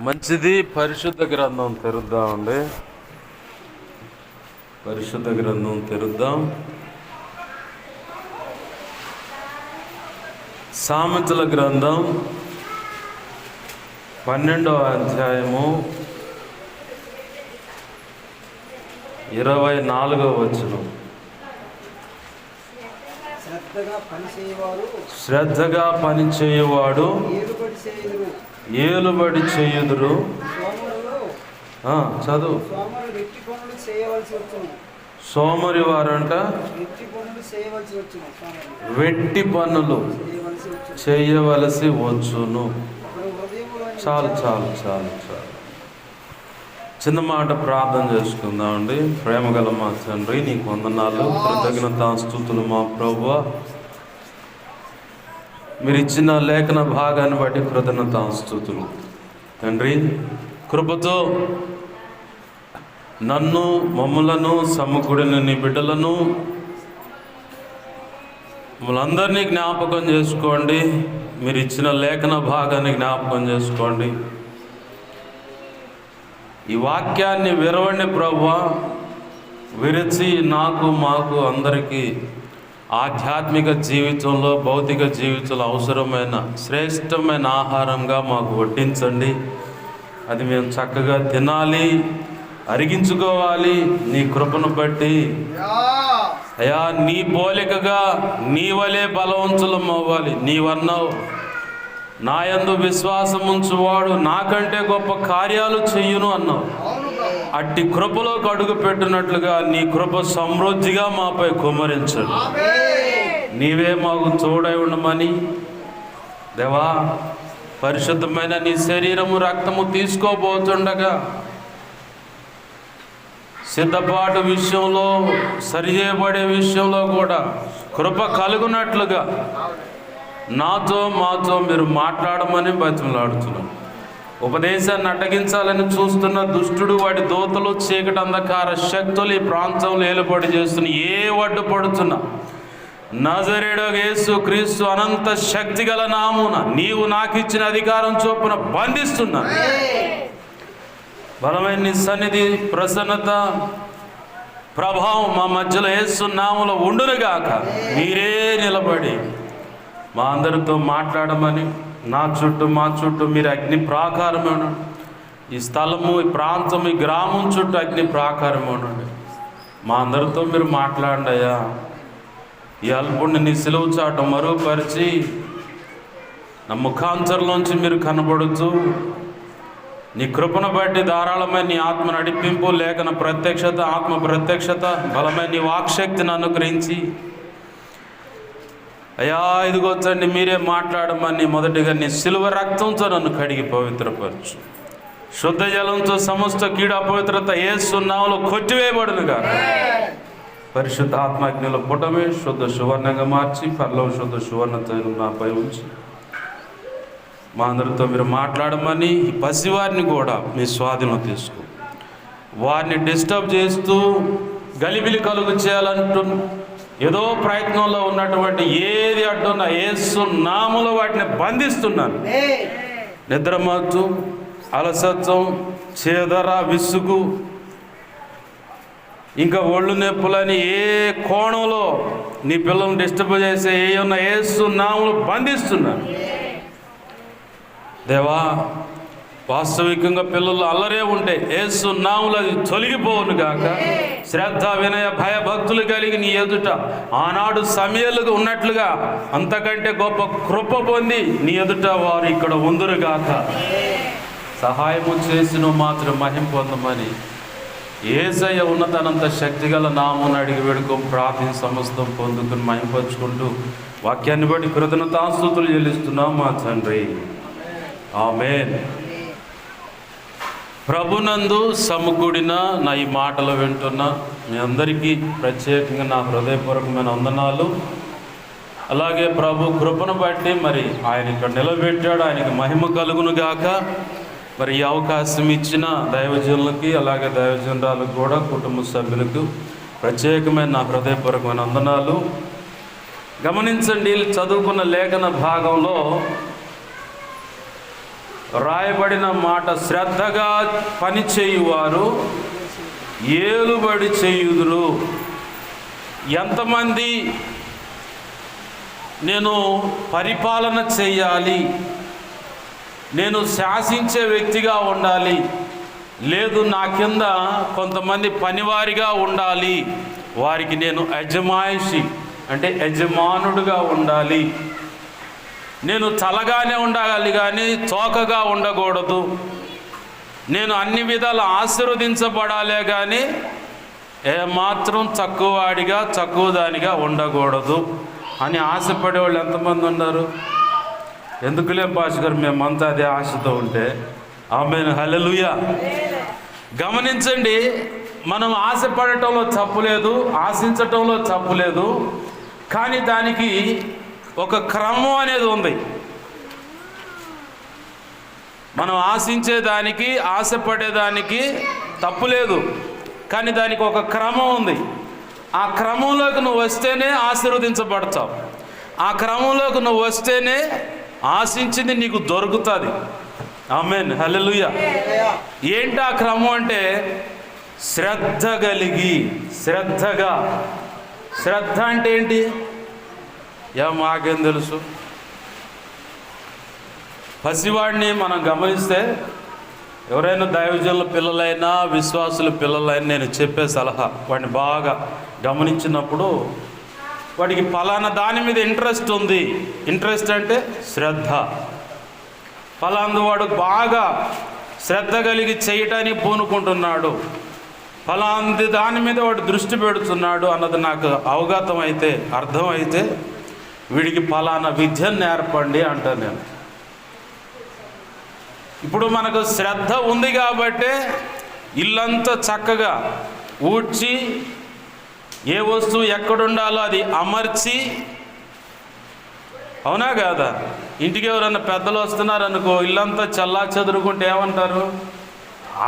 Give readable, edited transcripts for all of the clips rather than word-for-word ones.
మంచిది. పరిశుద్ధ గ్రంథం తెరుద్దామండి. పరిశుద్ధ గ్రంథం తెరుద్దాం. సామెతల గ్రంథం 12వ అధ్యాయము 24వ వచనం. శ్రద్ధగా పనిచేయువాడు ఏలుబడి చేయుదురు. చదువు. సోమరి వారంట వెట్టి పనులు చేయవలసి వచ్చును. చాలు చాలు చాలు చాలు. చిన్న మాట ప్రార్థన చేసుకుందామండి. ప్రేమగల మా తండ్రి, నీకు వందనాలు, కృతజ్ఞతాస్తుతులు మా ప్రభువా. మీరు ఇచ్చిన లేఖన భాగాన్ని బట్టి కృతజ్ఞతాస్తుతులు తండ్రి. కృపతో నన్ను, మమ్ములను, సమకూడిన నీ బిడ్డలను మమ్మల్ందరినీ జ్ఞాపకం చేసుకోండి. మీరు ఇచ్చిన లేఖన భాగాన్ని జ్ఞాపకం చేసుకోండి. ఈ వాక్యాన్ని విరవండి ప్రభువా. విరిచి నాకు, మాకు, అందరికీ ఆధ్యాత్మిక జీవితంలో, భౌతిక జీవితంలో అవసరమైన శ్రేష్టమైన ఆహారంగా మాకు వడ్డించండి. అది మేము చక్కగా తినాలి, అరిగించుకోవాలి. నీ కృపను బట్టి అయ్యా, నీ పోలికగా నీ వలె బలవంతులం అవ్వాలి. నీవన్నావు, నా యందు విశ్వాసం ఉంచువాడు నాకంటే గొప్ప కార్యాలు చెయ్యును అన్నావు. అట్టి కృపలోకి అడుగు పెట్టినట్లుగా నీ కృప సమృద్ధిగా మాపై కుమ్మరించడు. నీవే మాకు తోడై ఉండమని దేవా, పరిశుద్ధమైన నీ శరీరము రక్తము తీసుకోబోతుండగా సిద్ధపాటు విషయంలో, సరిచేయబడే విషయంలో కూడా కృప కలుగునట్లుగా నాతో, మాతో మీరు మాట్లాడమని బతిమలాడుతున్నాం. ఉపదేశాన్ని అడ్డగించాలని చూస్తున్న దుష్టుడు, వాడి దూతలు, చీకటి అంధకార శక్తులు ఈ ప్రాంతంలో ఏలుబడి చేస్తున్న ఏ వడ్డు పడుతున్నా నజరేయుడగు యేసు క్రీస్తు అనంత శక్తి గల నామున నీవు నాకు ఇచ్చిన అధికారం చొప్పున బంధిస్తున్నా. బలమైన నీ సన్నిధి, ప్రసన్నత, ప్రభావం మా మధ్యలో యేసు నామములో ఉండునుగాక. మీరే నిలబడి మా అందరితో మాట్లాడమని, నా చుట్టూ, మా చుట్టూ మీరు అగ్ని ప్రాకారం ఉండండి. ఈ స్థలము, ఈ ప్రాంతం, ఈ గ్రామం చుట్టూ అగ్ని ప్రాకారం ఉండండి. మా అందరితో మీరు మాట్లాడండి అయ్యా. ఈ అల్పుణ్ణి నీ సిలువ చాట మరుగుపరిచి నా ముఖాంతరంలోంచి మీరు కనబడుతూ నీ కృపను బట్టి ధారాళమైన నీ ఆత్మ నడిపింపు, లేఖన ప్రత్యక్షత, ఆత్మ ప్రత్యక్షత, బలమైన నీ వాక్శక్తిని అనుగ్రహించి అయ్యా ఇదిగొచ్చండి మీరే మాట్లాడమని మొదటిగా నీ సిలువ రక్తంతో నన్ను కడిగి పవిత్రపరచు. శుద్ధ జలంతో సమస్త కీడు అపవిత్రత యేసు నామములో కొట్టివేయబడునుగా. పరిశుద్ధ ఆత్మాగ్నిలో పుటమే శుద్ధ సువర్ణంగా మార్చి పరలో శుద్ధ సువర్ణ తైలం నాపై ఉంచి మా అందరితో మీరు మాట్లాడమని, ఈ పసివారిని కూడా మీ స్వాధీనం తీసుకో. వారిని డిస్టర్బ్ చేస్తూ గలిబిలి కలుగు చేయాలంటూ ఏదో ప్రయత్నంలో ఉన్నటువంటి ఏది అడ్డున్న యేసు నామములో వాటిని బంధిస్తున్నాను. నిద్రమత్తు, అలసత్వం, చేదర, విసుగు, ఇంకా ఒళ్ళు నొప్పులని ఏ కోణంలో నీ పిల్లల్ని డిస్టర్బ్ చేసే ఏ ఉన్న యేసు నామములో బంధిస్తున్నాను. దేవా, వాస్తవికంగా పిల్లలు అల్లరే ఉంటే యేసు నామములో అది తొలగిపోవును గాక. శ్రద్ధ, వినయ, భయ భక్తులు కలిగి నీ ఎదుట ఆనాడు సమయలుగా ఉన్నట్లుగా అంతకంటే గొప్ప కృప పొంది నీ ఎదుట వారు ఇక్కడ ఉందురుగాక. సహాయము చేసిన మాత్రం మహిమ పొందమని యేసయ్య ఉన్నతనంత శక్తిగల నామమును అడిగి వేడుకో ప్రార్థన సమస్తం పొందుకుని మహిమపరుచుకుంటూ వాక్యాన్ని బట్టి కృతజ్ఞతాస్తుతులు చెల్లిస్తున్నాం మా తండ్రి. ఆమేన్. ప్రభునందు సమకూడిన నా ఈ మాటలు వింటున్న మీ అందరికీ ప్రత్యేకంగా నా హృదయపూర్వకమైన వందనాలు. అలాగే ప్రభు కృపను బట్టి మరి ఆయన ఇక్కడ నిలబెట్టాడు, ఆయనకి మహిమ కలుగును గాక. మరి ఈ అవకాశం ఇచ్చిన దైవజనులకి, అలాగే దైవజనురాలకు కూడా, కుటుంబ సభ్యులకు ప్రత్యేకమైన నా హృదయపూర్వకమైన వందనాలు. గమనించండి, చదువుకున్న లేఖన భాగంలో రాయబడిన మాట, శ్రద్ధగా పని చేయువారు ఏలుబడి చేయుదురు. ఎంతమంది నేను పరిపాలన చేయాలి, నేను శాసించే వ్యక్తిగా ఉండాలి, లేదు నా కింద కొంతమంది పనివారిగా ఉండాలి, వారికి నేను యజమాయిషి అంటే యజమానుడుగా ఉండాలి, నేను తలగానే ఉండాలి కానీ తోకగా ఉండకూడదు, నేను అన్ని విధాలు ఆశీర్వదించబడాలే కానీ ఏమాత్రం తక్కువవాడిగా తక్కువదానిగా ఉండకూడదు అని ఆశపడే వాళ్ళు ఎంతమంది ఉన్నారు? ఎందుకులే పాస్టర్ గారు, మేమంతా అదే ఆశతో ఉంటే. ఆమేన్, హల్లెలూయా. గమనించండి, మనం ఆశపడటంలో తప్పులేదు, ఆశించటంలో తప్పులేదు, కానీ దానికి ఒక క్రమం అనేది ఉంది. మనం ఆశించేదానికి ఆశపడేదానికి తప్పులేదు, కానీ దానికి ఒక క్రమం ఉంది. ఆ క్రమంలోకి నువ్వు వస్తేనే ఆశీర్వదించబడతావు, ఆ క్రమంలోకి నువ్వు వస్తేనే ఆశించింది నీకు దొరుకుతుంది. ఆమేన్, హల్లెలూయా. ఏంటి ఆ క్రమం అంటే శ్రద్ధ కలిగి, శ్రద్ధగా. శ్రద్ధ అంటే ఏంటి? మాకేం తెలుసు? పసివాడిని మనం గమనిస్తే, ఎవరైనా దైవజనుల పిల్లలైనా విశ్వాసుల పిల్లలైనా నేను చెప్పే సలహా, వాడిని బాగా గమనించినప్పుడు వాడికి ఫలానా దాని మీద ఇంట్రెస్ట్ ఉంది. ఇంట్రెస్ట్ అంటే శ్రద్ధ. ఫలాందు వాడు బాగా శ్రద్ధ కలిగి చేయటానికి పూనుకుంటున్నాడు, ఫలాంది దాని మీద వాడు దృష్టి పెడుతున్నాడు అన్నది నాకు అవగతం అయితే, అర్థమైతే వీడికి ఫలానా విద్యను నేర్పండి అంటాను నేను. ఇప్పుడు మనకు శ్రద్ధ ఉంది కాబట్టే ఇల్లంతా చక్కగా ఊడ్చి, ఏ వస్తువు ఎక్కడుండాలో అది అమర్చి, అవునా కాదా? ఇంటికి ఎవరన్నా పెద్దలు వస్తున్నారనుకో, ఇల్లంతా చల్లా చెదురుకుంటే ఏమంటారు?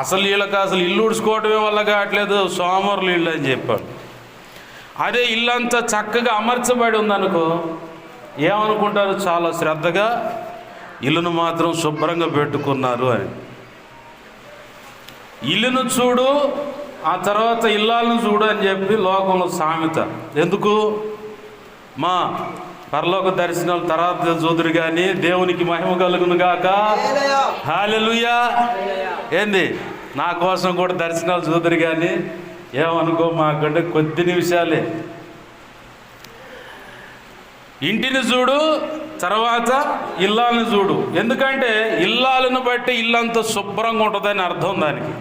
అసలు వీళ్ళకి అసలు ఇల్లు ఊడ్చుకోవటమే వల్ల కావట్లేదు, సోమరులు ఇల్లు అని చెప్పాడు. అదే ఇల్లంతా చక్కగా అమర్చబడి ఉందనుకో, ఏమనుకుంటారు? చాలా శ్రద్ధగా ఇల్లును మాత్రం శుభ్రంగా పెట్టుకున్నారు అని. ఇల్లును చూడు, ఆ తర్వాత ఇల్లాలను చూడు అని చెప్పి లోకంలో సామెత. ఎందుకు? మా పరలోక దర్శనాలు తర్వాత చూదురు కానీ దేవునికి మహిమ కలుగును గాక. హల్లెలూయా. ఏంది? నా కోసం కూడా దర్శనాలు చూదురు కానీ ఏమనుకో, మాకంటే కొద్ది నిమిషాలే. ఇంటిని చూడు, తర్వాత ఇల్లాలను చూడు. ఎందుకంటే ఇల్లాలను బట్టి ఇల్లంతా శుభ్రంగా ఉంటుందని అర్థం దానికి.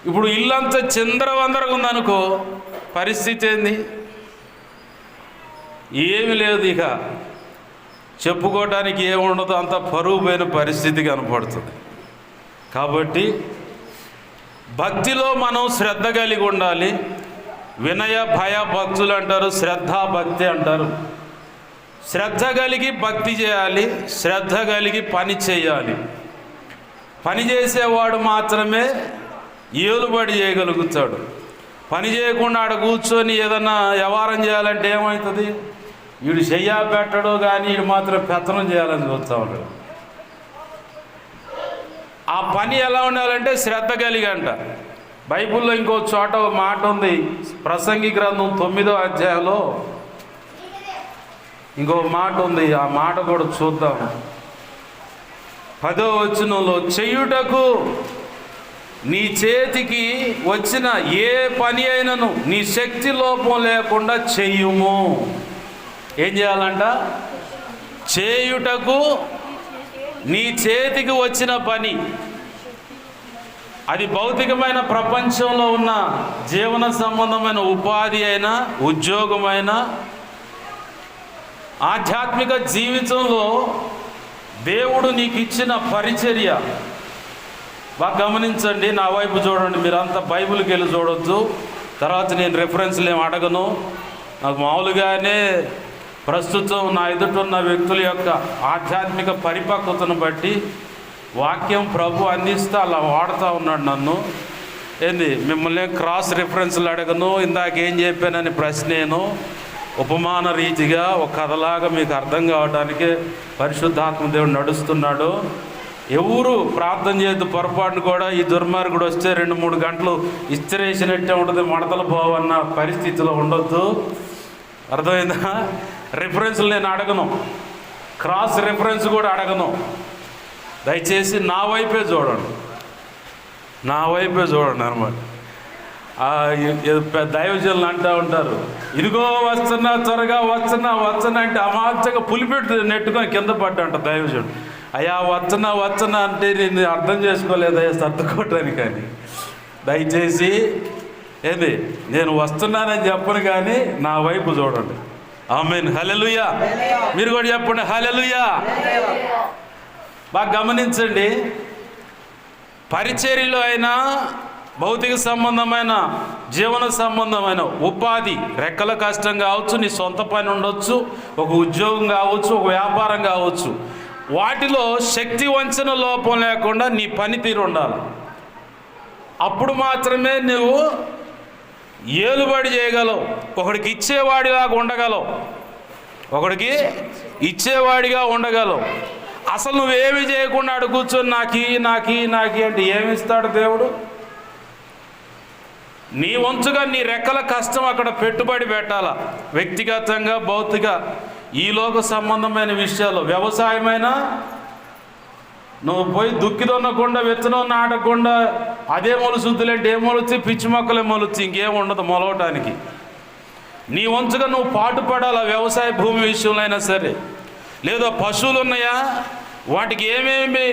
ఇప్పుడు ఇల్లంతా చిందరవందరగా ఉందనుకో, పరిస్థితి ఏంది? ఏమి లేదు, ఇక చెప్పుకోవడానికి ఏముండదు, అంత పరువు పోయిన పరిస్థితి కనపడుతుంది. కాబట్టి భక్తిలో మనం శ్రద్ధ కలిగి ఉండాలి. వినయ భయ భక్తులు అంటారు, శ్రద్ధ భక్తి అంటారు. శ్రద్ధ కలిగి భక్తి చేయాలి, శ్రద్ధ కలిగి పని చేయాలి. పని చేసేవాడు మాత్రమే ఏలుబడి చేయగలుగుతాడు. పని చేయకుండా ఆడ కూర్చొని ఏదన్నా వ్యవహారం చేయాలంటే ఏమవుతుంది? వీడు చెయ్యా పెట్టడు కానీ వీడు మాత్రం పెత్తనం చేయాలని చూస్తూ ఉంటాడు. ఆ పని ఎలా ఉండాలంటే శ్రద్ధ కలిగి అంట. బైబిల్లో ఇంకో చోట మాట ఉంది, ప్రసంగి గ్రంథం 9వ అధ్యాయంలో ఇంకో మాట ఉంది. ఆ మాట కూడా చూద్దాం. 10వ వచనంలో, చేయుటకు నీ చేతికి వచ్చిన ఏ పని అయినను నీ శక్తి లోపం లేకుండా చెయ్యుము. ఏం చేయాలంట? చేయుటకు నీ చేతికి వచ్చిన పని, అది భౌతికమైన ప్రపంచంలో ఉన్న జీవన సంబంధమైన ఉపాధి అయినా, ఉద్యోగమైనా, ఆధ్యాత్మిక జీవితంలో దేవుడు నీకు ఇచ్చిన పరిచర్య. బాగా గమనించండి, నా వైపు చూడండి. మీరంతా బైబిల్కి వెళ్ళి చూడొద్దు. తర్వాత నేను రెఫరెన్స్లు ఏమి అడగను. నాకు మామూలుగానే ప్రస్తుతం నా ఎదుటున్న వ్యక్తుల యొక్క ఆధ్యాత్మిక పరిపక్వతను బట్టి వాక్యం ప్రభు అందిస్తే అలా వాడుతూ ఉన్నాడు నన్ను. ఏంది, మిమ్మల్ని క్రాస్ రిఫరెన్స్లు అడగను, ఇందాక ఏం చెప్పానని ప్రశ్నేను. ఉపమాన రీతిగా ఒక కథలాగా మీకు అర్థం కావడానికి పరిశుద్ధాత్మ దేవుడు నడుస్తున్నాడు. ఎవరు ప్రార్థన చేద్దు పొరపాటును కూడా ఈ దుర్మార్గుడు వస్తే 2-3 గంటలు ఇస్తిరేసినట్టే ఉంటుంది, మడతలు పోవన్న పరిస్థితిలో ఉండొద్దు. అర్థమైందా? రిఫరెన్స్లు నేను అడగను, క్రాస్ రిఫరెన్స్ కూడా అడగను. దయచేసి నా వైపే చూడండి, నా వైపే చూడండి అనమాట. దైవజనులు అంటూ ఉంటారు, ఇదిగో వస్తున్నా, త్వరగా వస్తున్నా అంటే అమాత్యంగా పులిపెట్టు నెట్టుకొని కింద పడ్డంట దైవజనుడు. అయ్యా వస్తున్నా అంటే నేను అర్థం చేసుకోలేదయ్యా సర్దుకోవటానికి. కానీ దయచేసి ఏంది, నేను వస్తున్నానని చెప్పను కానీ నా వైపు చూడండి. ఆమేన్, హల్లెలూయా. మీరు కూడా చెప్పండి హల్లెలూయా. బాగా గమనించండి, పరిచర్యలో అయినా భౌతిక సంబంధమైన జీవన సంబంధమైన ఉపాధి, రెక్కల కష్టం కావచ్చు, నీ సొంత పని ఉండొచ్చు, ఒక ఉద్యోగం కావచ్చు, ఒక వ్యాపారం కావచ్చు, వాటిలో శక్తి వంచన లోపం లేకుండా నీ పనితీరు ఉండాలి. అప్పుడు మాత్రమే నువ్వు ఏలుబడి చేయగలవు, ఒకడికి ఇచ్చేవాడిలాగా ఉండగలవు, ఒకడికి ఇచ్చేవాడిగా ఉండగలవు. అసలు నువ్వేమి చేయకుండా అడు కూర్చొని నాకి అంటే ఏమిస్తాడు దేవుడు? నీ వంతుగా నీ రెక్కల కష్టం అక్కడ పెట్టుబడి పెట్టాలా, వ్యక్తిగతంగా, భౌతిక, ఈ లోక సంబంధమైన విషయాలు. వ్యవసాయమైనా నువ్వు పోయి దుక్కి దొన్నకుండా, విత్తనం నాటకుండా అదే మొలుసుద్దులేంటే ఏం మొలుచి, పిచ్చి మొక్కలే మొలుచి, ఇంకేం ఉండదు మొలవటానికి. నీ వంతుగా నువ్వు పాటుపడాలా వ్యవసాయ భూమి విషయంలో అయినా సరే. లేదా పశువులు ఉన్నాయా, వాటికి ఏమేమి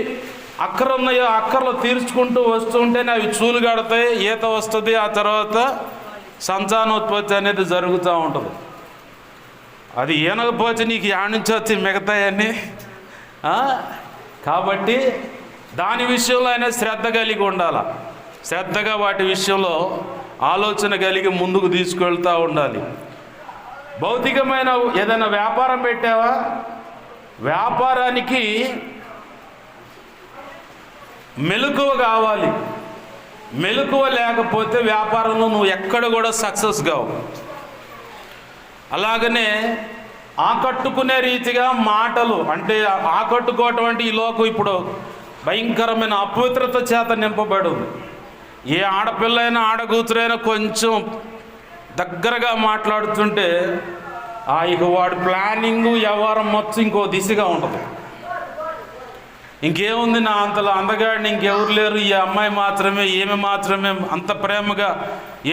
అక్కర ఉన్నాయో అక్కర్లు తీర్చుకుంటూ వస్తూ ఉంటేనే అవి చూలు కడతాయి, ఈత వస్తుంది, ఆ తర్వాత సంతానోత్పత్తి అనేది జరుగుతూ ఉంటుంది. అది ఈనకపోతే నీకు యాడ్ నుంచి వచ్చి మిగతాయన్నీ. కాబట్టి దాని విషయంలో అయినా శ్రద్ధ కలిగి ఉండాలి, శ్రద్ధగా వాటి విషయంలో ఆలోచన కలిగి ముందుకు తీసుకెళ్తూ ఉండాలి. భౌతికమైన ఏదైనా వ్యాపారం పెట్టావా, వ్యాపారానికి మెలకువ కావాలి. మెలకువ లేకపోతే వ్యాపారంలో నువ్వు ఎక్కడ కూడా సక్సెస్ కావు. అలాగనే ఆకట్టుకునే రీతిగా మాటలు, అంటే ఆకట్టుకోవటం అంటే ఈ లోకం ఇప్పుడు భయంకరమైన అపవిత్రత చేత నింపబడి ఉంది. ఏ ఆడపిల్లైనా ఆడకూతురైనా కొంచెం దగ్గరగా మాట్లాడుతుంటే ఇక వాడు ప్లానింగు వ్యవహారం మొత్తం ఇంకో దిశగా ఉంటుంది. ఇంకేముంది, నా అంతలో అందగాడిని ఇంకెవరు లేరు, ఈ అమ్మాయి మాత్రమే, ఈమె మాత్రమే అంత ప్రేమగా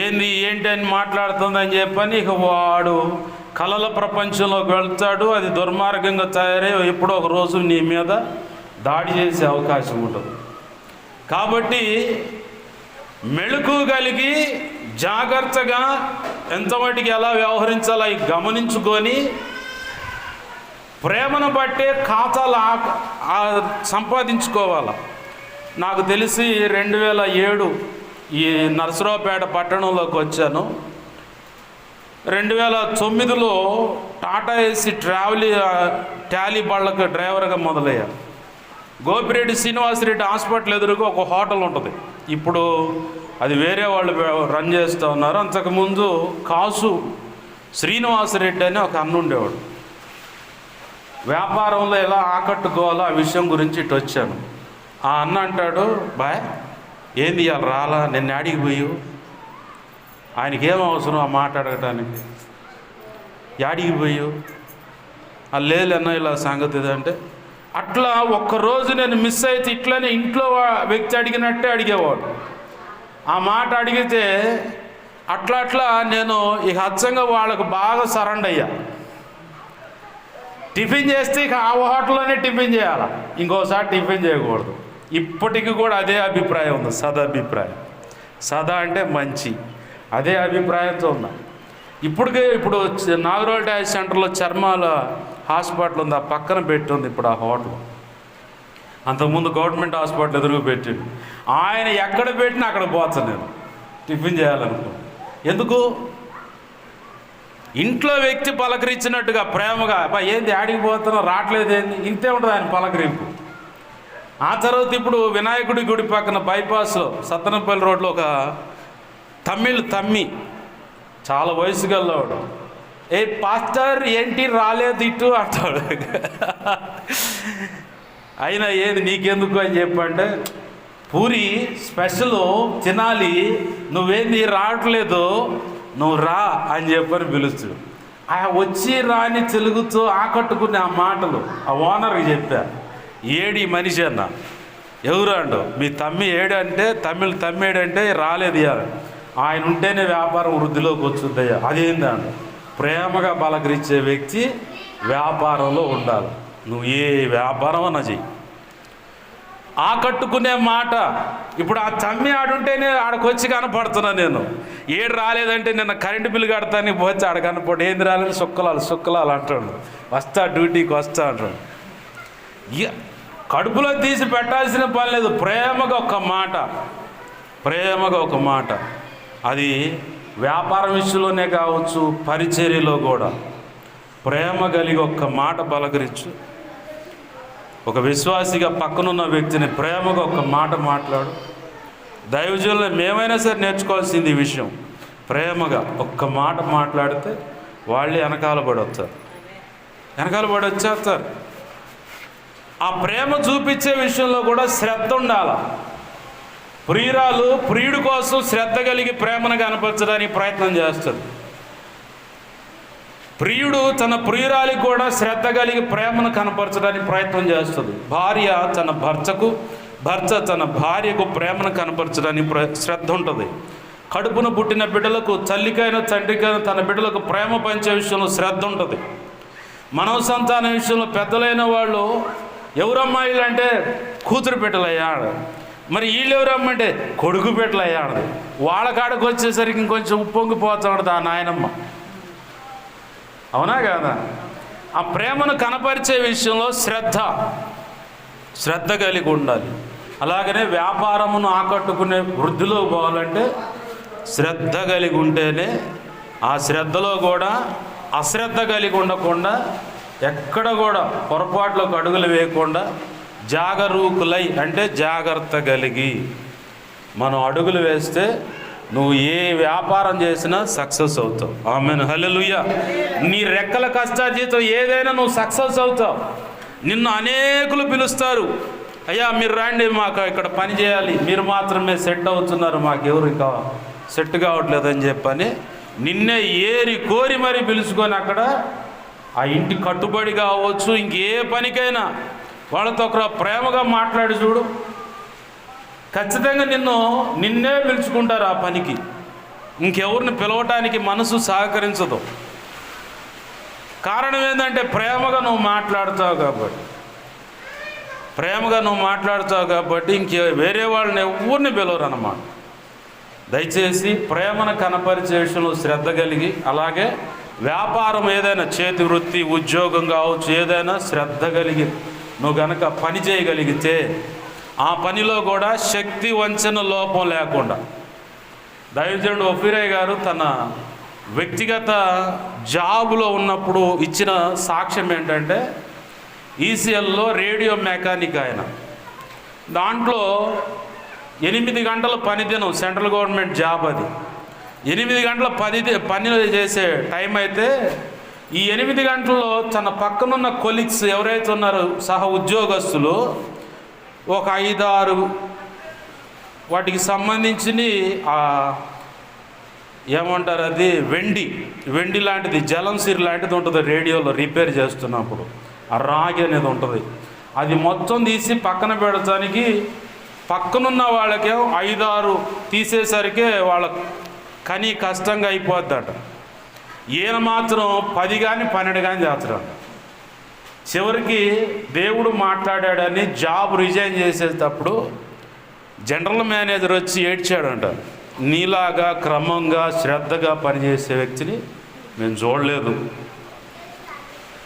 ఏంటి అని మాట్లాడుతుందని చెప్పని ఇక వాడు కలల ప్రపంచంలోకి వెళ్తాడు. అది దుర్మార్గంగా తయారై ఎప్పుడో ఒక రోజు నీ మీద దాడి చేసే అవకాశం ఉంటుంది. కాబట్టి మెళుకు కలిగి జాగ్రత్తగా ఎంతమటికి ఎలా వ్యవహరించాలో గమనించుకొని ప్రేమను బట్టే ఖాతాలు సంపాదించుకోవాలి. నాకు తెలిసి 2007 ఈ నరసరావుపేట పట్టణంలోకి వచ్చాను. 2009లో టాటా ఏసీ ట్యాలీ బళ్ళకు డ్రైవర్గా మొదలయ్యాను. గోపిరెడ్డి శ్రీనివాసరెడ్డి హాస్పిటల్ ఎదురుగా ఒక హోటల్ ఉంటుంది. ఇప్పుడు అది వేరే వాళ్ళు రన్ చేస్తూ ఉన్నారు. అంతకుముందు కాసు శ్రీనివాసరెడ్డి అని ఒక అన్న ఉండేవాడు. వ్యాపారంలో ఎలా ఆకట్టుకోవాలో ఆ విషయం గురించి ఇటు వచ్చాను. ఆ అన్న అంటాడు, బాయ్ ఏంది ఇవాళ రాలా, నిన్న అడిగి పోయి, ఆయనకి ఏం అవసరం ఆ మాట్లాడటానికి, యాడికి పోయి లేదన్న ఇలా సంగతి ఇదంటే, అట్లా ఒక్కరోజు నేను మిస్ అయితే ఇట్లనే ఇంట్లో వ్యక్తి అడిగినట్టే అడిగేవాడు. ఆ మాట అడిగితే అట్లా నేను ఇక అచ్చంగా వాళ్ళకు బాగా సరెండర్ అయ్యా. టిఫిన్ చేస్తే ఇక ఆ హోటల్లోనే టిఫిన్ చేయాలి, ఇంకోసారి టిఫిన్ చేయకూడదు. ఇప్పటికి కూడా అదే అభిప్రాయం ఉంది, సదాభిప్రాయం. సదా అంటే మంచి, అదే అభిప్రాయంతో ఉన్నా. ఇప్పుడు నాగరోల్ డాష్ సెంటర్లో చర్మాల హాస్పిటల్ ఉంది, ఆ పక్కన పెట్టింది ఇప్పుడు ఆ హోటల్. అంతకుముందు గవర్నమెంట్ హాస్పిటల్ ఎదురుగా పెట్టిండు. ఆయన ఎక్కడ పెట్టినా అక్కడ పోతాను నేను టిఫిన్ చేయాలనుకో. ఎందుకు? ఇంట్లో వ్యక్తి పలకరించినట్టుగా ప్రేమగా, ఏంది ఆడికి పోతున్నా రావట్లేదు, ఏంది, ఇంతే ఉంటుంది ఆయన పలకరింపు. ఆ తర్వాత ఇప్పుడు వినాయకుడి గుడి పక్కన బైపాస్లో సత్తనపల్లి రోడ్లో ఒక తమ్మి చాలా వయసు గల్లవాడు, ఏ పాస్టర్ ఏంటి రాలేదు ఇటు అంటాడు. అయినా ఏది నీకెందుకు అని చెప్పంటే, పూరి స్పెషల్ తినాలి, నువ్వేంది రావట్లేదు, నువ్వు రా అని చెప్పని పిలుస్తాడు. ఆ వచ్చి రాని తెలుగుతో ఆకట్టుకునే ఆ మాటలు ఆ ఓనర్కి చెప్పా, ఏడి మనిషి అన్న. ఎవరు అండు, మీ తమ్మి ఏడంటే తమ్మేడంటే రాలేదు ఇయ్యాలి, ఆయన ఉంటేనే వ్యాపారం వృద్ధిలోకి వచ్చుద్దయ్యా. అదేందండి, ప్రేమగా పలకరించే వ్యక్తి వ్యాపారంలో ఉండాలి. నువ్వు ఏ వ్యాపారం అన్నా చెయ్యి. ఆకట్టుకునే మాట. ఇప్పుడు ఆ తమ్మి ఆడుంటేనే ఆడకొచ్చి కనపడుతున్నా నేను. ఏడు రాలేదంటే నిన్న కరెంటు బిల్లు కడతానికి పోతే ఆడ కనపడు, ఏంది రాలేదు, సుక్కలాలు అంటాడు. వస్తా డ్యూటీకి వస్తా అంటాడు. కడుపులో తీసి పెట్టాల్సిన పని లేదు. ప్రేమగా ఒక మాట. అది వ్యాపార విషయంలోనే కావచ్చు, పరిచర్యలో కూడా ప్రేమ కలిగి ఒక్క మాట పలకరించు. ఒక విశ్వాసిగా పక్కనున్న వ్యక్తిని ప్రేమగా ఒక్క మాట మాట్లాడు. దైవజనులు మేమైనా సరే నేర్చుకోవాల్సింది ఈ విషయం. ప్రేమగా ఒక్క మాట మాట్లాడితే వాళ్ళే వెనకాల పడి వచ్చేస్తారు. ఆ ప్రేమ చూపించే విషయంలో కూడా శ్రద్ధ ఉండాలి. ప్రియురాలు ప్రియుడి కోసం శ్రద్ధ కలిగి ప్రేమను కనపరచడానికి ప్రయత్నం చేస్తుంది. ప్రియుడు తన ప్రియురాలికి కూడా శ్రద్ధ కలిగి ప్రేమను కనపరచడానికి ప్రయత్నం చేస్తుంది. భార్య తన భర్త తన భార్యకు ప్రేమను కనపరచడానికి శ్రద్ధ ఉంటుంది. కడుపున పుట్టిన బిడ్డలకు తల్లికైనా తండ్రికైనా తన బిడ్డలకు ప్రేమ పంచే విషయంలో శ్రద్ధ ఉంటుంది. మనవ సంతానం విషయంలో పెద్దలైన వాళ్ళు ఎవరమ్మాయిలు అంటే కూతురు బిడ్డలయ్యాడు, మరి వీళ్ళు ఎవరమ్మంటే కొడుకు బిడ్డలయ్యాడు. వాళ్ళ కాడకు వచ్చేసరికి ఇంకొంచెం ఉప్పొంగిపోతాడు ఆ నాయనమ్మ. అవునా కాదా? ఆ ప్రేమను కనపరిచే విషయంలో శ్రద్ధ కలిగి ఉండాలి. అలాగనే వ్యాపారమును ఆకట్టుకునే వృద్ధిలో పోవాలంటే శ్రద్ధ కలిగి ఉంటేనే, ఆ శ్రద్ధలో కూడా అశ్రద్ధ కలిగి ఉండకుండా, ఎక్కడ కూడా పొరపాట్లకు అడుగులు వేయకుండా, జాగరూకులై అంటే జాగ్రత్త కలిగి మనం అడుగులు వేస్తే నువ్వు ఏ వ్యాపారం చేసినా సక్సెస్ అవుతావు. ఆమేన్, హల్లెలూయా. నీ రెక్కల కష్టార్జితం ఏదైనా నువ్వు సక్సెస్ అవుతావు. నిన్ను అనేకులు పిలుస్తారు, అయ్యా మీరు రండి, మాకు ఇక్కడ పని చేయాలి, మీరు మాత్రమే సెట్ అవుతున్నారు, మాకెవరు ఇంకా సెట్ కావట్లేదని చెప్పని నిన్నే ఏరి కోరి మరీ పిలుచుకొని అక్కడ ఆ ఇంటి కట్టుబడి కావచ్చు, ఇంకే పనికైనా వాళ్ళతో ఒక ప్రేమగా మాట్లాడి చూడు, ఖచ్చితంగా నిన్నే పిలుచుకుంటారు ఆ పనికి. ఇంకెవరిని పిలవటానికి మనసు సహకరించదు. కారణం ఏంటంటే ప్రేమగా నువ్వు మాట్లాడుతావు కాబట్టి ఇంకే వేరే వాళ్ళని ఎవరిని పిలవరు అన్నమాట. దయచేసి ప్రేమను కనపరిచే విషయంలో శ్రద్ధ కలిగి, అలాగే వ్యాపారం ఏదైనా చేతి వృత్తి ఉద్యోగం కావచ్చు, ఏదైనా శ్రద్ధ కలిగి నువ్వు గనక పని చేయగలిగితే ఆ పనిలో కూడా శక్తి వంచన లోపం లేకుండా. దైవజనుడు ఒఫీరయ్య గారు తన వ్యక్తిగత జాబులో ఉన్నప్పుడు ఇచ్చిన సాక్ష్యం ఏంటంటే, ఈసీఎల్లో రేడియో మెకానిక్ ఆయన. దాంట్లో 8 గంటల పనిదినం, సెంట్రల్ గవర్నమెంట్ జాబ్ అది. 8 గంటల పని చేసే టైం అయితే ఈ 8 గంటల్లో తన పక్కనున్న కొలీగ్స్ ఎవరైతే ఉన్నారో సహ ఉద్యోగస్తులు ఒక 5-6 వాటికి సంబంధించిన ఏమంటారు అది వెండి లాంటిది, జలంసిరి లాంటిది ఉంటుంది రేడియోలో రిపేర్ చేస్తున్నప్పుడు. ఆ రాగి అనేది ఉంటుంది, అది మొత్తం తీసి పక్కన పెడటానికి పక్కనున్న వాళ్ళకేమో 5-6 తీసేసరికి వాళ్ళ కనీ కష్టంగా అయిపోద్దట. ఈయన మాత్రం 10 కానీ 12 కానీ చేస్తాడు. చివరికి దేవుడు మాట్లాడాడని జాబ్ రిజైన్ చేసేటప్పుడు జనరల్ మేనేజర్ వచ్చి ఏడ్చాడంట, నీలాగా క్రమంగా శ్రద్ధగా పనిచేసే వ్యక్తిని మేము చూడలేదు,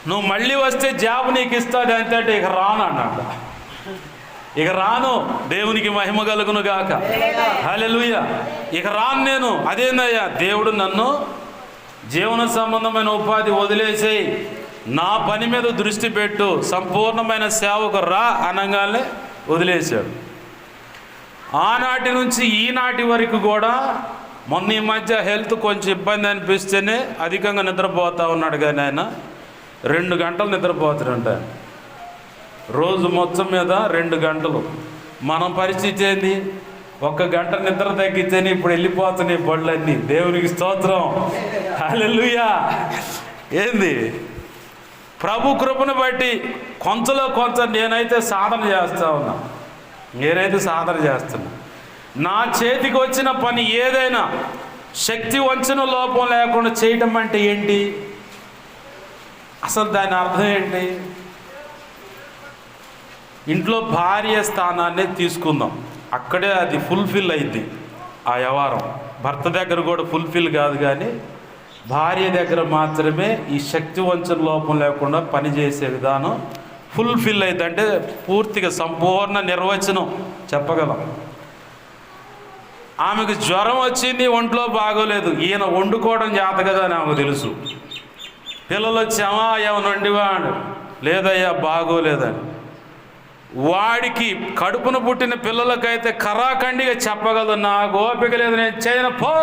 నువ్వు మళ్ళీ వస్తే జాబ్ నీకు ఇస్తాడు అంతే, ఇక రాను అన్నట. ఇక రాను, దేవునికి మహిమ కలుగును గాక, హల్లెలూయా. ఇక రాను నేను. అదేందయ్యా, దేవుడు నన్ను జీవన సంబంధమైన ఉపాధి వదిలేసేయి, నా పని మీద దృష్టి పెట్టు, సంపూర్ణమైన సేవకు రా అనగానే వదిలేశాడు. ఆనాటి నుంచి ఈనాటి వరకు కూడా మొన్న ఈ మధ్య హెల్త్ కొంచెం ఇబ్బంది అనిపిస్తేనే అధికంగా నిద్రపోతూ ఉన్నాడు, కానీ ఆయన 2 గంటలు నిద్రపోతాడంట. రోజు మొత్తం మీద 2 గంటలు. మన పరిస్థితి ఏంది? 1 గంట నిద్ర తగ్గితేనే ఇప్పుడు వెళ్ళిపోతున్నాయి బళ్ళన్నీ. దేవునికి స్తోత్రం, హల్లెలూయా. ఏంది? ప్రభు కృపను బట్టి కొంతలో కొంత నేనైతే సాధన చేస్తున్నా. నా చేతికి వచ్చిన పని ఏదైనా శక్తి వంచన లోపం లేకుండా చేయటం అంటే ఏంటి? అసలు దాని అర్థం ఏంటి? ఇంట్లో భార్య స్థానాన్ని తీసుకుందాం, అక్కడే అది ఫుల్ఫిల్ అయింది ఆ వ్యవహారం. భర్త దగ్గర కూడా ఫుల్ఫిల్ కాదు, కానీ భార్య దగ్గర మాత్రమే ఈ శక్తి వంచన లోపం లేకుండా పనిచేసే విధానం ఫుల్ఫిల్ అయింది. అంటే పూర్తిగా సంపూర్ణ నిర్వచనం చెప్పగలం. ఆమెకు జ్వరం వచ్చింది, ఒంట్లో బాగోలేదు, ఈయన వండుకోవడం చేత కదా అని ఆమెకు తెలుసు. పిల్లలు వచ్చామా ఏమైనా వండివాడు, లేదయ్యా బాగోలేదని. వాడికి కడుపున పుట్టిన పిల్లలకైతే కరాఖండిగా చెప్పగలదు, నాకు ఓపిక లేదు, నేను చేయను పో.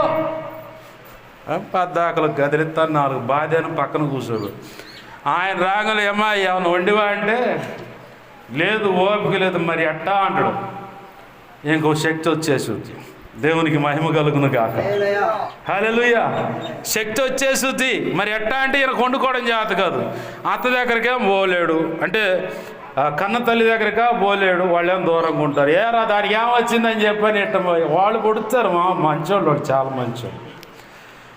పద్దాకలు గదిరిస్తాను, 4 బాధ్యను పక్కన కూర్చోడు. ఆయన రాగలు ఏమైనా వండివా అంటే లేదు, ఓపిక లేదు. మరి ఎట్టా అంటాడు. ఇంకో శక్తి వచ్చేసి, దేవునికి మహిమ కలుగును గాక, హల్లెలూయా. శక్తి వచ్చేసి మరి ఎట్టా అంటే ఈయన వండుకోవడం చేత కాదు. అత్త దగ్గరికేం పోలేడు, అంటే కన్న తల్లి దగ్గరకా పోలేడు, వాళ్ళేమో దూరంగా ఉంటారు. ఏరా దానికి ఏమొచ్చిందని చెప్పని ఇట్ట వాళ్ళు పొడుస్తారు. మంచోళ్ళు, చాలా మంచోళ్ళు.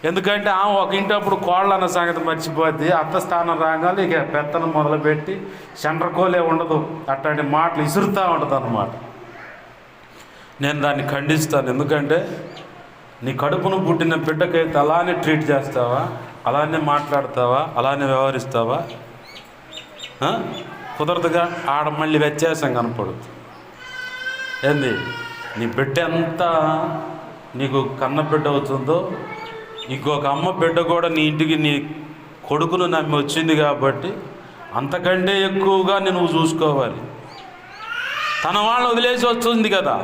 ఎందుకంటే ఆమె ఒక ఇంటప్పుడు కోళ్ళు అన్న సంగతి మర్చిపోద్ది. అత్త స్థానం రాగానే ఇక పెత్తనం మొదలుపెట్టి చండ్రకోలే ఉండదు, అట్లాంటి మాటలు ఇసురుతూ ఉంటుంది అన్నమాట. నేను దాన్ని ఖండిస్తాను. ఎందుకంటే నీ కడుపును పుట్టిన బిడ్డకైతే అలానే ట్రీట్ చేస్తావా, అలానే మాట్లాడతావా, అలానే వ్యవహరిస్తావా? కుదరదుగా. ఆడ మళ్ళీ వ్యత్యాసం కనపడుతుంది. ఏంది? నీ బిడ్డ ఎంత నీకు కన్న బిడ్డ అవుతుందో, ఇంకొక అమ్మ బిడ్డ కూడా నీ ఇంటికి నీ కొడుకును నమ్మి వచ్చింది కాబట్టి అంతకంటే ఎక్కువగా నువ్వు చూసుకోవాలి. తన వాళ్ళని వదిలేసి వస్తుంది కదా,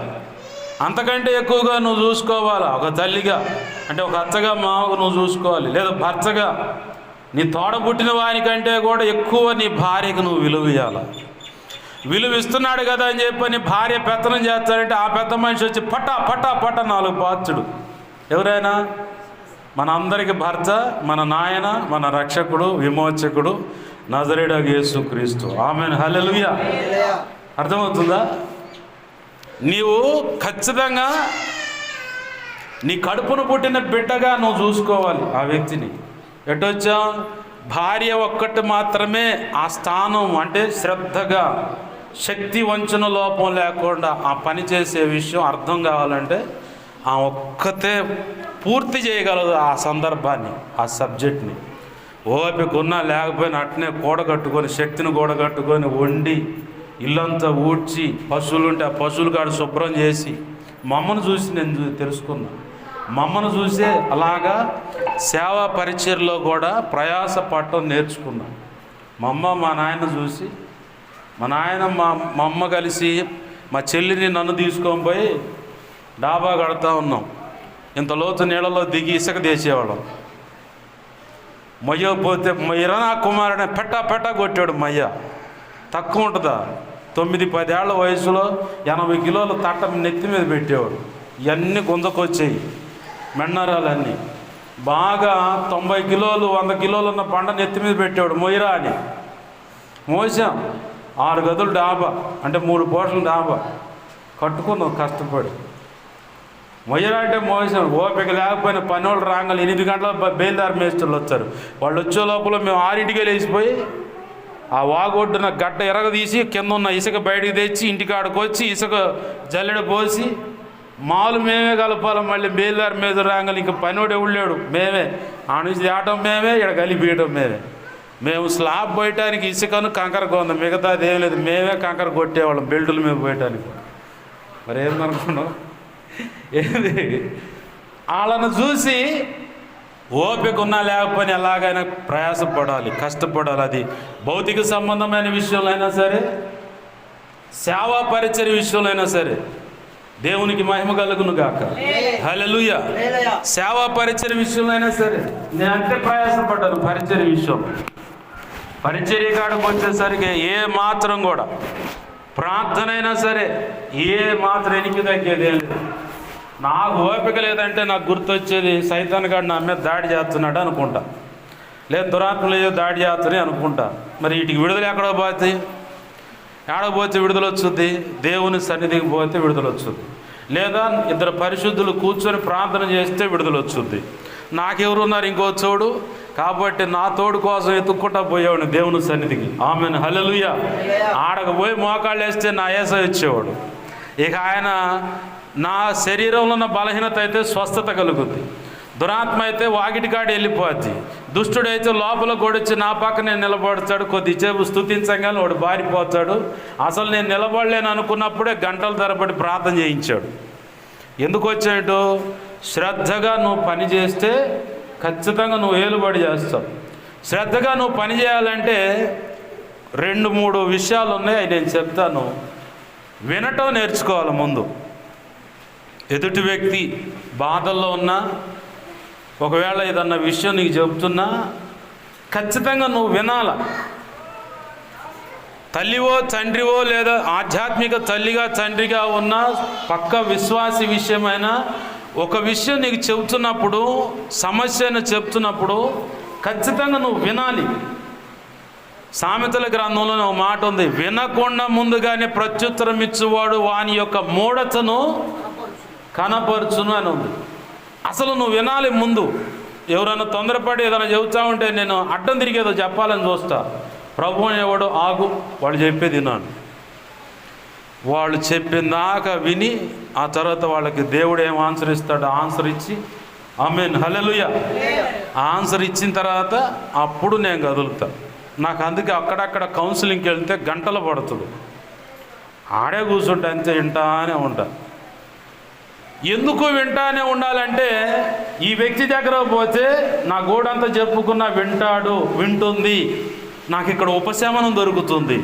అంతకంటే ఎక్కువగా నువ్వు చూసుకోవాలా. ఒక తల్లిగా అంటే ఒక అత్తగా మావగా నువ్వు చూసుకోవాలి, లేదా భర్తగా నీ తోడబుట్టిన వానికంటే కూడా ఎక్కువ నీ భార్యకు నువ్వు విలువ ఇవ్వాలి. విలువ ఇస్తున్నాడు కదా అని చెప్పని భార్య పెత్తనం చేస్తాడంటే ఆ పెద్ద మనిషి వచ్చి పట్టా 4 పాచుడు. ఎవరైనా మన అందరికి భర్త, మన నాయన, మన రక్షకుడు, విమోచకుడు, నజరేయుడగు యేసుక్రీస్తు. ఆమేన్, హల్లెలూయా. అర్థమవుతుందా? నీవు ఖచ్చితంగా నీ కడుపును పుట్టిన బిడ్డగా నువ్వు చూసుకోవాలి ఆ వ్యక్తిని. ఎటొచ్చా? భార్య ఒక్కటి మాత్రమే ఆ స్థానం, అంటే శ్రద్ధగా శక్తి వంచన లోపం లేకుండా ఆ పని చేసే విషయం అర్థం కావాలంటే ఆ ఒక్కతే పూర్తి చేయగలదు ఆ సందర్భాన్ని, ఆ సబ్జెక్ట్ని. ఓపిక ఉన్నా లేకపోయినా అట్నే కూడగట్టుకొని, శక్తిని కూడగట్టుకొని వండి ఇల్లంతా ఊడ్చి, పశువులు ఉంటే ఆ పశువులు కాడ శుభ్రం చేసి, మమ్మను చూసి నేను తెలుసుకున్నా. మమ్మను చూసే అలాగా సేవా పరిచర్లో కూడా ప్రయాస పడటం నేర్చుకున్నా. మా అమ్మ మా నాయన చూసి, మా నాయన మా అమ్మ కలిసి మా చెల్లిని నన్ను తీసుకొని పోయి డాబా కడతా ఉన్నాం. ఇంత లోతు నీళ్ళలో దిగి ఇసుక తీసేవాళ్ళం. మొయ్యకపోతే మొయ్యరా కుమారుడే పెట్టా కొట్టాడు. మయ్య తక్కువ ఉంటుందా? 9-10 ఏళ్ల వయసులో 80 కిలోల తట్ట నెత్తి మీద పెట్టేవాడు. ఇవన్నీ గుంజకొచ్చాయి మెండరాలన్నీ. బాగా 90 కిలోలు 100 కిలోలు ఉన్న పండ నెత్తి మీద పెట్టేవాడు. మొయ్యరా అని మోసాం. 6 గదులు డాబా, అంటే 3 పోర్షన్లు డాబా కట్టుకున్నాం కష్టపడి. మొయ్యరా అంటే మోసాం. ఓపిక లేకపోయినా పని వాళ్ళు రాగాలి 8 గంటల బయలుదేరి మేస్త్రులు వచ్చారు. వాళ్ళు వచ్చే లోపల మేము 6ంటికే లేచిపోయి ఆ వాగొడ్డున గడ్డ ఎరగదీసి కింద ఉన్న ఇసుక బయటికి తెచ్చి ఇంటికాడకు వచ్చి ఇసుక జల్లెడ పోసి మాలు మేమే కలపాలి. మళ్ళీ బయలుదేరి మీద రాగాలి. ఇంక పనివాడు ఎవడు మేమే, ఆ నుంచి తేవటం మేమే, ఇక్కడ కలిపియటం మేమే. మేము స్లాబ్ పోయటానికి ఇసుకను కంకర కొందాం, మిగతాది ఏం లేదు. మేమే కంకర కొట్టేవాళ్ళం బెల్టుల మీద పోయటానికి. మరి ఏందనుకున్నాం? ఏంది? వాళ్ళను చూసి ఓపిక ఉన్నా లేకపోయినా ఎలాగైనా ప్రయాసపడాలి, కష్టపడాలి. అది భౌతిక సంబంధమైన విషయంలో అయినా సరే, సేవా పరిచర్య విషయంలో అయినా సరే. దేవునికి మహిమ కలుగును గాక. హల్లెలూయా. సేవా పరిచర్య విషయంలో అయినా సరే నేను అంతే ప్రయాసపడ్డాను. పరిచర్య విషయం, పరిచర్య కాడకు వచ్చేసరికి ఏ మాత్రం కూడా ప్రార్థన అయినా సరే ఏ మాత్రం ఎనికి తగ్గేది లేదు. నాకు ఓపిక లేదంటే నాకు గుర్తొచ్చేది సైతాన్ గాడు నా మీద దాడి చేస్తున్నాడు అనుకుంటా, లేదు దురాత్మలు ఏదో దాడి చేస్తున్నాయి అనుకుంటా. మరి వీటికి విడుదల ఎక్కడో పోతే, ఏడపోతే విడుదల వచ్చుద్ది, దేవుని సన్నిధికి పోతే విడుదల వచ్చుద్ది, లేదా ఇద్దరు పరిశుద్ధులు కూర్చొని ప్రార్థన చేస్తే విడుదల వచ్చుద్ది. నాకెవరు ఉన్నారు ఇంకో తోడు, కాబట్టి నా తోడు కోసం ఎత్తుక్కుంటా పోయేవాడిని దేవుని సన్నిధికి. ఆమెన్, హల్లెలూయా. ఆడకు పోయి మోకాళ్ళు వేస్తే నా యేసయ్య వచ్చేవాడు. ఇక ఆయన నా శరీరంలో ఉన్న బలహీనత అయితే స్వస్థత కలుగుద్ది, దురాత్మ అయితే వాకిటి కాడి వెళ్ళిపోద్ది, దుష్టుడైతే లోపల గొడిచి నా పక్క నేను నిలబడతాడు, కొద్దిసేపు స్తుతించగానే వాడు బారిపోతాడు. అసలు నేను నిలబడలేను అనుకున్నప్పుడే గంటల తరబడి ప్రార్థన చేయించాడు. ఎందుకు వచ్చాడు? శ్రద్ధగా నువ్వు పని చేస్తే ఖచ్చితంగా నువ్వు ఏలుబడి చేస్తావు. శ్రద్ధగా నువ్వు పని చేయాలంటే 2-3 విషయాలు ఉన్నాయి, అవి నేను చెప్తాను. వినటం నేర్చుకోవాలి ముందు. ఎదుటి వ్యక్తి బాధల్లో ఉన్నా, ఒకవేళ ఏదన్న విషయం నీకు చెబుతున్నా ఖచ్చితంగా నువ్వు వినాల. తల్లివో తండ్రివో లేదా ఆధ్యాత్మిక తల్లిగా తండ్రిగా ఉన్న పక్క విశ్వాసి విషయమైన ఒక విషయం నీకు చెబుతున్నప్పుడు, సమస్యను చెప్తున్నప్పుడు ఖచ్చితంగా నువ్వు వినాలి. సామెతల గ్రంథంలో ఒక మాట ఉంది, వినకుండా ముందుగానే ప్రత్యుత్తరం ఇచ్చేవాడు వాని యొక్క మూఢతను కనపరుచును అని ఉంది. అసలు నువ్వు వినాలి ముందు. ఎవరైనా తొందరపడి ఏదైనా చెబుతా ఉంటే నేను అడ్డం తిరిగి ఏదో చెప్పాలని చూస్తా. ప్రభు అనేవాడు ఆగు, వాళ్ళు చెప్పేది విన్నాను. వాళ్ళు చెప్పిందాక విని ఆ తర్వాత వాళ్ళకి దేవుడు ఏం ఆన్సర్ ఇస్తాడో ఆన్సర్ ఇచ్చి, ఆమేన్, హల్లెలూయా. ఆన్సర్ ఇచ్చిన తర్వాత అప్పుడు నేను కదులుతా. నాకు అందుకే అక్కడక్కడ కౌన్సిలింగ్కి వెళ్తే గంటలు పడుతుంది. ఆడే కూర్చుంటే అంతే, వింటానే ఉంటా. ఎందుకు వింటానే ఉండాలంటే ఈ వ్యక్తి దగ్గర పోతే నా గోడంతా చెప్పుకున్నా వింటాడు, వింటుంది, నాకు ఇక్కడ ఉపశమనం దొరుకుతుంది.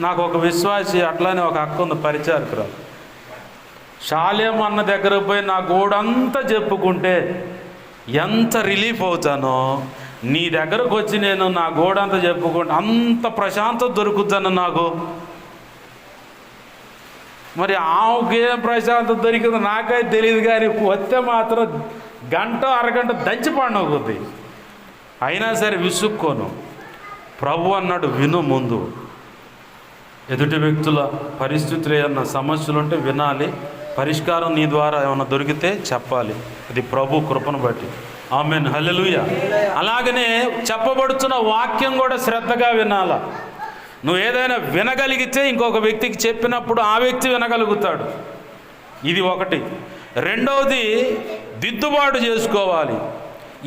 నాకు ఒక విశ్వాసి అట్లానే ఒక అక్క ఉంది, పరిచారకురాలు. శాలేం అన్న దగ్గర పోయి నా గోడంతా చెప్పుకుంటే ఎంత రిలీఫ్ అవుతానో, నీ దగ్గరకు వచ్చి నేను నా గోడంతా చెప్పుకుంటే అంత ప్రశాంతత దొరుకుతాను నాకు. మరి ఆవుకి ఏం ప్రశాంతత దొరికిందో నాకైతే తెలియదు, కానీ వస్తే మాత్రం గంట అరగంట దంచి పండుగొద్ది. అయినా సరే విసుక్కోను. ప్రభు అన్నాడు విను ముందు. ఎదుటి వ్యక్తుల పరిస్థితులు ఏమన్నా సమస్యలు ఉంటే వినాలి, పరిష్కారం నీ ద్వారా ఏమైనా దొరికితే చెప్పాలి. అది ప్రభు కృపను బట్టి. ఆమేన్, హల్లెలూయా. అలాగనే చెప్పబడుతున్న వాక్యం కూడా శ్రద్ధగా వినాలా. నువ్వు ఏదైనా వినగలిగితే ఇంకొక వ్యక్తికి చెప్పినప్పుడు ఆ వ్యక్తి వినగలుగుతాడు. ఇది ఒకటి. రెండవది, దిద్దుబాటు చేసుకోవాలి.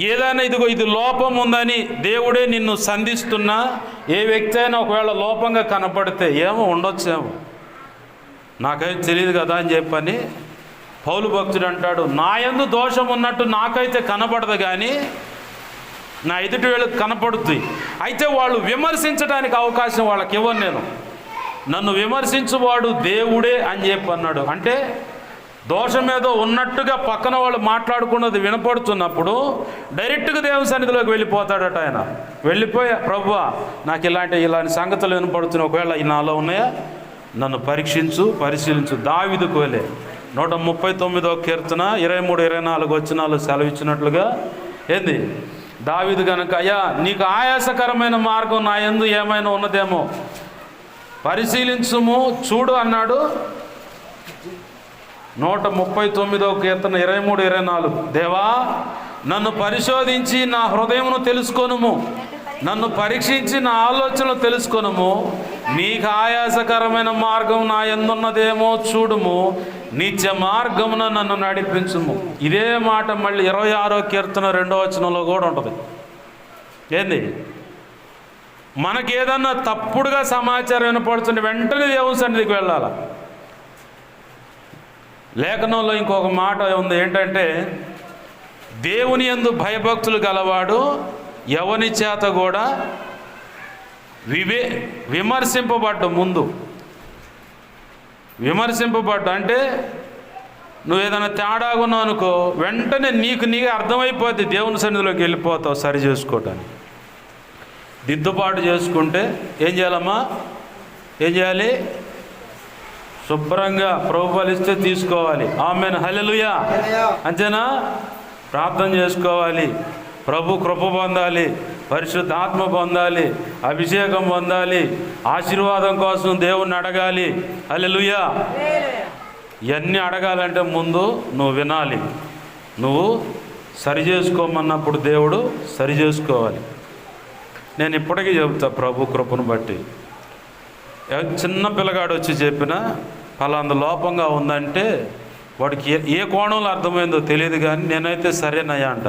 ఏదైనా ఇదిగో ఇది లోపం ఉందని దేవుడే నిన్ను సంధిస్తున్నా, ఏ వ్యక్తి అయినా ఒకవేళ లోపంగా కనపడితే ఏమో ఉండొచ్చేమో, నాకైతే తెలియదు కదా అని చెప్పని పౌలు భక్తుడు అంటాడు, నా యందు దోషం ఉన్నట్టు నాకైతే కనపడదు కానీ నా ఎదుటి వేళకు కనపడుతుంది. అయితే వాళ్ళు విమర్శించడానికి అవకాశం వాళ్ళకి ఇవ్వను నేను. నన్ను విమర్శించువాడు దేవుడే అని చెప్పి అన్నాడు. అంటే దోషం ఏదో ఉన్నట్టుగా పక్కన వాళ్ళు మాట్లాడుకున్నది వినపడుతున్నప్పుడు డైరెక్ట్గా దేవుని సన్నిధిలోకి వెళ్ళిపోతాడట ఆయన. వెళ్ళిపోయి, ప్రభువా నాకు ఇలాంటి సంగతులు వినపడుతున్నాయి, ఒకవేళ ఈ నాలో ఉన్నాయా నన్ను పరీక్షించు, పరిశీలించు. దావీదుకు వెళ్ళే 139వ కీర్తన 23-24 వచనాలు సెలవిచ్చినట్లుగా ఏంది, దావీదు గనుక అయ్యా నీకు ఆయాసకరమైన మార్గం నా యందు ఏమైనా ఉన్నదేమో పరిశీలించుము చూడు అన్నాడు. 139వ కీర్తన 23-24, దేవా నన్ను పరిశోధించి నా హృదయమును తెలుసుకొనుము, నన్ను పరీక్షించి నా ఆలోచనలు తెలుసుకొనుము, నీకు ఆయాసకరమైన మార్గం నా యందున్నదేమో చూడుము, నిత్య మార్గమున నన్ను నడిపించుము. ఇదే మాట మళ్ళీ 26వ కీర్తన 2వ వచనంలో కూడా ఉంటుంది. ఏంది, మనకేదన్నా తప్పుడుగా సమాచారం వినపడుతుంటే వెంటనే దేవుని సన్నిధికి వెళ్ళాలి. లేఖనంలో ఇంకొక మాట ఉంది, ఏంటంటే దేవుని యందు భయభక్తులు గలవాడు ఎవని చేత కూడా విమర్శింపబడ్డ ముందు విమర్శింపబడ్డ అంటే నువ్వు ఏదైనా తేడాగా ఉన్నావు అనుకో, వెంటనే నీకే అర్థమైపోద్ది, దేవుని సన్నిధిలోకి వెళ్ళిపోతావు సరి చేసుకోవటానికి. దిద్దుబాటు చేసుకుంటే ఏం చేయాలమ్మా? ఏం చేయాలి? శుభ్రంగా ప్రభు ఫలిస్తే తీసుకోవాలి. ఆమేన్, హల్లెలూయా. అంతేనా? ప్రార్థన చేసుకోవాలి, ప్రభు కృప పొందాలి, పరిశుద్ధాత్మ పొందాలి, అభిషేకం పొందాలి, ఆశీర్వాదం కోసం దేవుణ్ణి అడగాలి. హల్లెలూయా. ఇవన్నీ అడగాలంటే ముందు నువ్వు వినాలి. నువ్వు సరి చేసుకోమన్నప్పుడు దేవుడు సరి చేసుకోవాలి. నేను ఇప్పటికీ చెబుతా, ప్రభు కృపను బట్టి. చిన్న పిల్లగాడు వచ్చి చెప్పినా ఫలాంత లోపంగా ఉందంటే వాడికి ఏ కోణంలో అర్థమైందో తెలియదు, కానీ నేనైతే సరేనయ్యా అంట.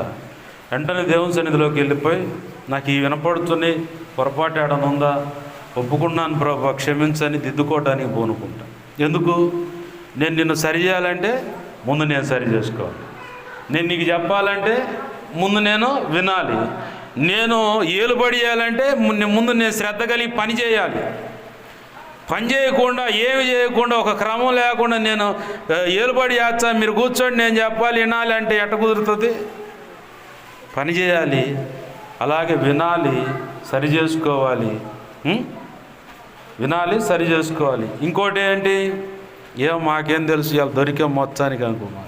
వెంటనే దేవుని సన్నిధిలోకి వెళ్ళిపోయి, నాకు ఈ వినపడుతుంది, పొరపాటు ఏడన ఉందా, ఒప్పుకున్నాను ప్రభు, క్షమించని దిద్దుకోవడానికి పూనుకుంటా. ఎందుకు? నేను నిన్ను సరి చేయాలంటే ముందు నేను సరి చేసుకోవాలి. నేను నీకు చెప్పాలంటే ముందు నేను వినాలి. నేను ఏలుబడి చేయాలంటే ముందు నేను శ్రద్ధ కలిగి పని చేయాలి. పని చేయకుండా, ఏమి చేయకుండా, ఒక క్రమం లేకుండా నేను ఏలుబడి చేస్తా, మీరు కూర్చోండి నేను చెప్పాలి వినాలి అంటే ఎట్ట కుదురుతుంది? పని చేయాలి, అలాగే వినాలి, సరి చేసుకోవాలి. వినాలి, సరి చేసుకోవాలి. ఇంకోటి ఏంటి? మాకేం తెలుసు, ఇవాళ దొరికే మొత్తానికి అనుకున్నా.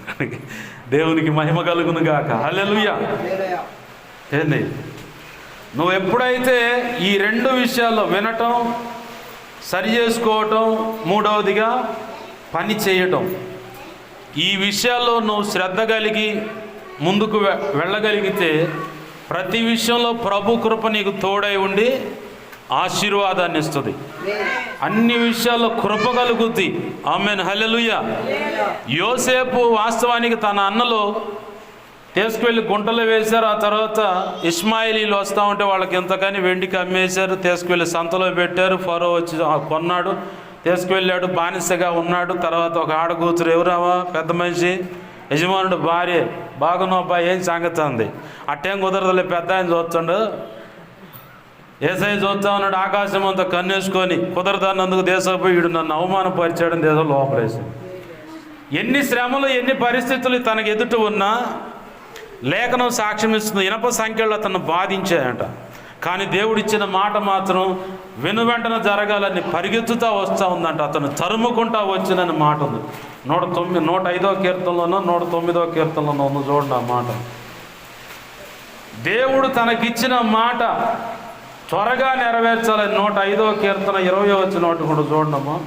దేవునికి మహిమ కలుగును గాక. హల్లెలూయా. ఏంది? నువ్వు ఎప్పుడైతే ఈ రెండు విషయాల్లో వినటం, సరి చేసుకోవటం, మూడవదిగా పని చేయటం, ఈ విషయాల్లో నువ్వు శ్రద్ధ కలిగి ముందుకు వెళ్ళగలిగితే ప్రతి విషయంలో ప్రభు కృప నీకు తోడై ఉండి ఆశీర్వాదాన్ని ఇస్తుంది. అన్ని విషయాల్లో కృప కలుగుద్ది. ఆమేన్, హల్లెలూయా. యోసేపు వాస్తవానికి తన అన్నలు తీసుకువెళ్ళి గుంటలో వేశారు. ఆ తర్వాత ఇష్మాయిలీలు వస్తూ ఉంటే వాళ్ళకి ఎంతకని వెండికి అమ్మేశారు, తీసుకువెళ్ళి సంతలో పెట్టారు. ఫరో వచ్చి కొన్నాడు, తీసుకువెళ్ళాడు, బానిసగా ఉన్నాడు. తర్వాత ఒక ఆడకూతురు, ఎవరావా పెద్ద మనిషి, యజమానుడు భార్య, బాగున్నావా ఏం సంగతి అంది. అట్టేం కుదరదులే, పెద్ద ఆయన చూస్తుండు, ఏసై చూస్తా ఉన్నాడు, ఆకాశం అంతా కన్నేసుకొని, కుదరదన్నందుకు దేశపోయి వీడు నన్ను అవమానపరిచాడని దేశం లోపలేసింది. ఎన్ని శ్రమలు, ఎన్ని పరిస్థితులు తనకు ఎదుట ఉన్నా లేఖనం సాక్ష్యం ఇస్తుంది, ఇనప సంఖ్యలో అతను బాధించాయంట. కానీ దేవుడిచ్చిన మాట మాత్రం వెనువెంటనే జరగాలని పరిగెత్తుతా వస్తూ ఉందంట. అతను తరుముకుంటా వచ్చినని మాట ఉంది. 105వ కీర్తనలోనో 109వ కీర్తనలోనో ఉంది, చూడండి ఆ మాట. దేవుడు తనకిచ్చిన మాట త్వరగా నెరవేర్చాలని 105వ కీర్తన 20వ వచనం కూడా చూడమ్మా.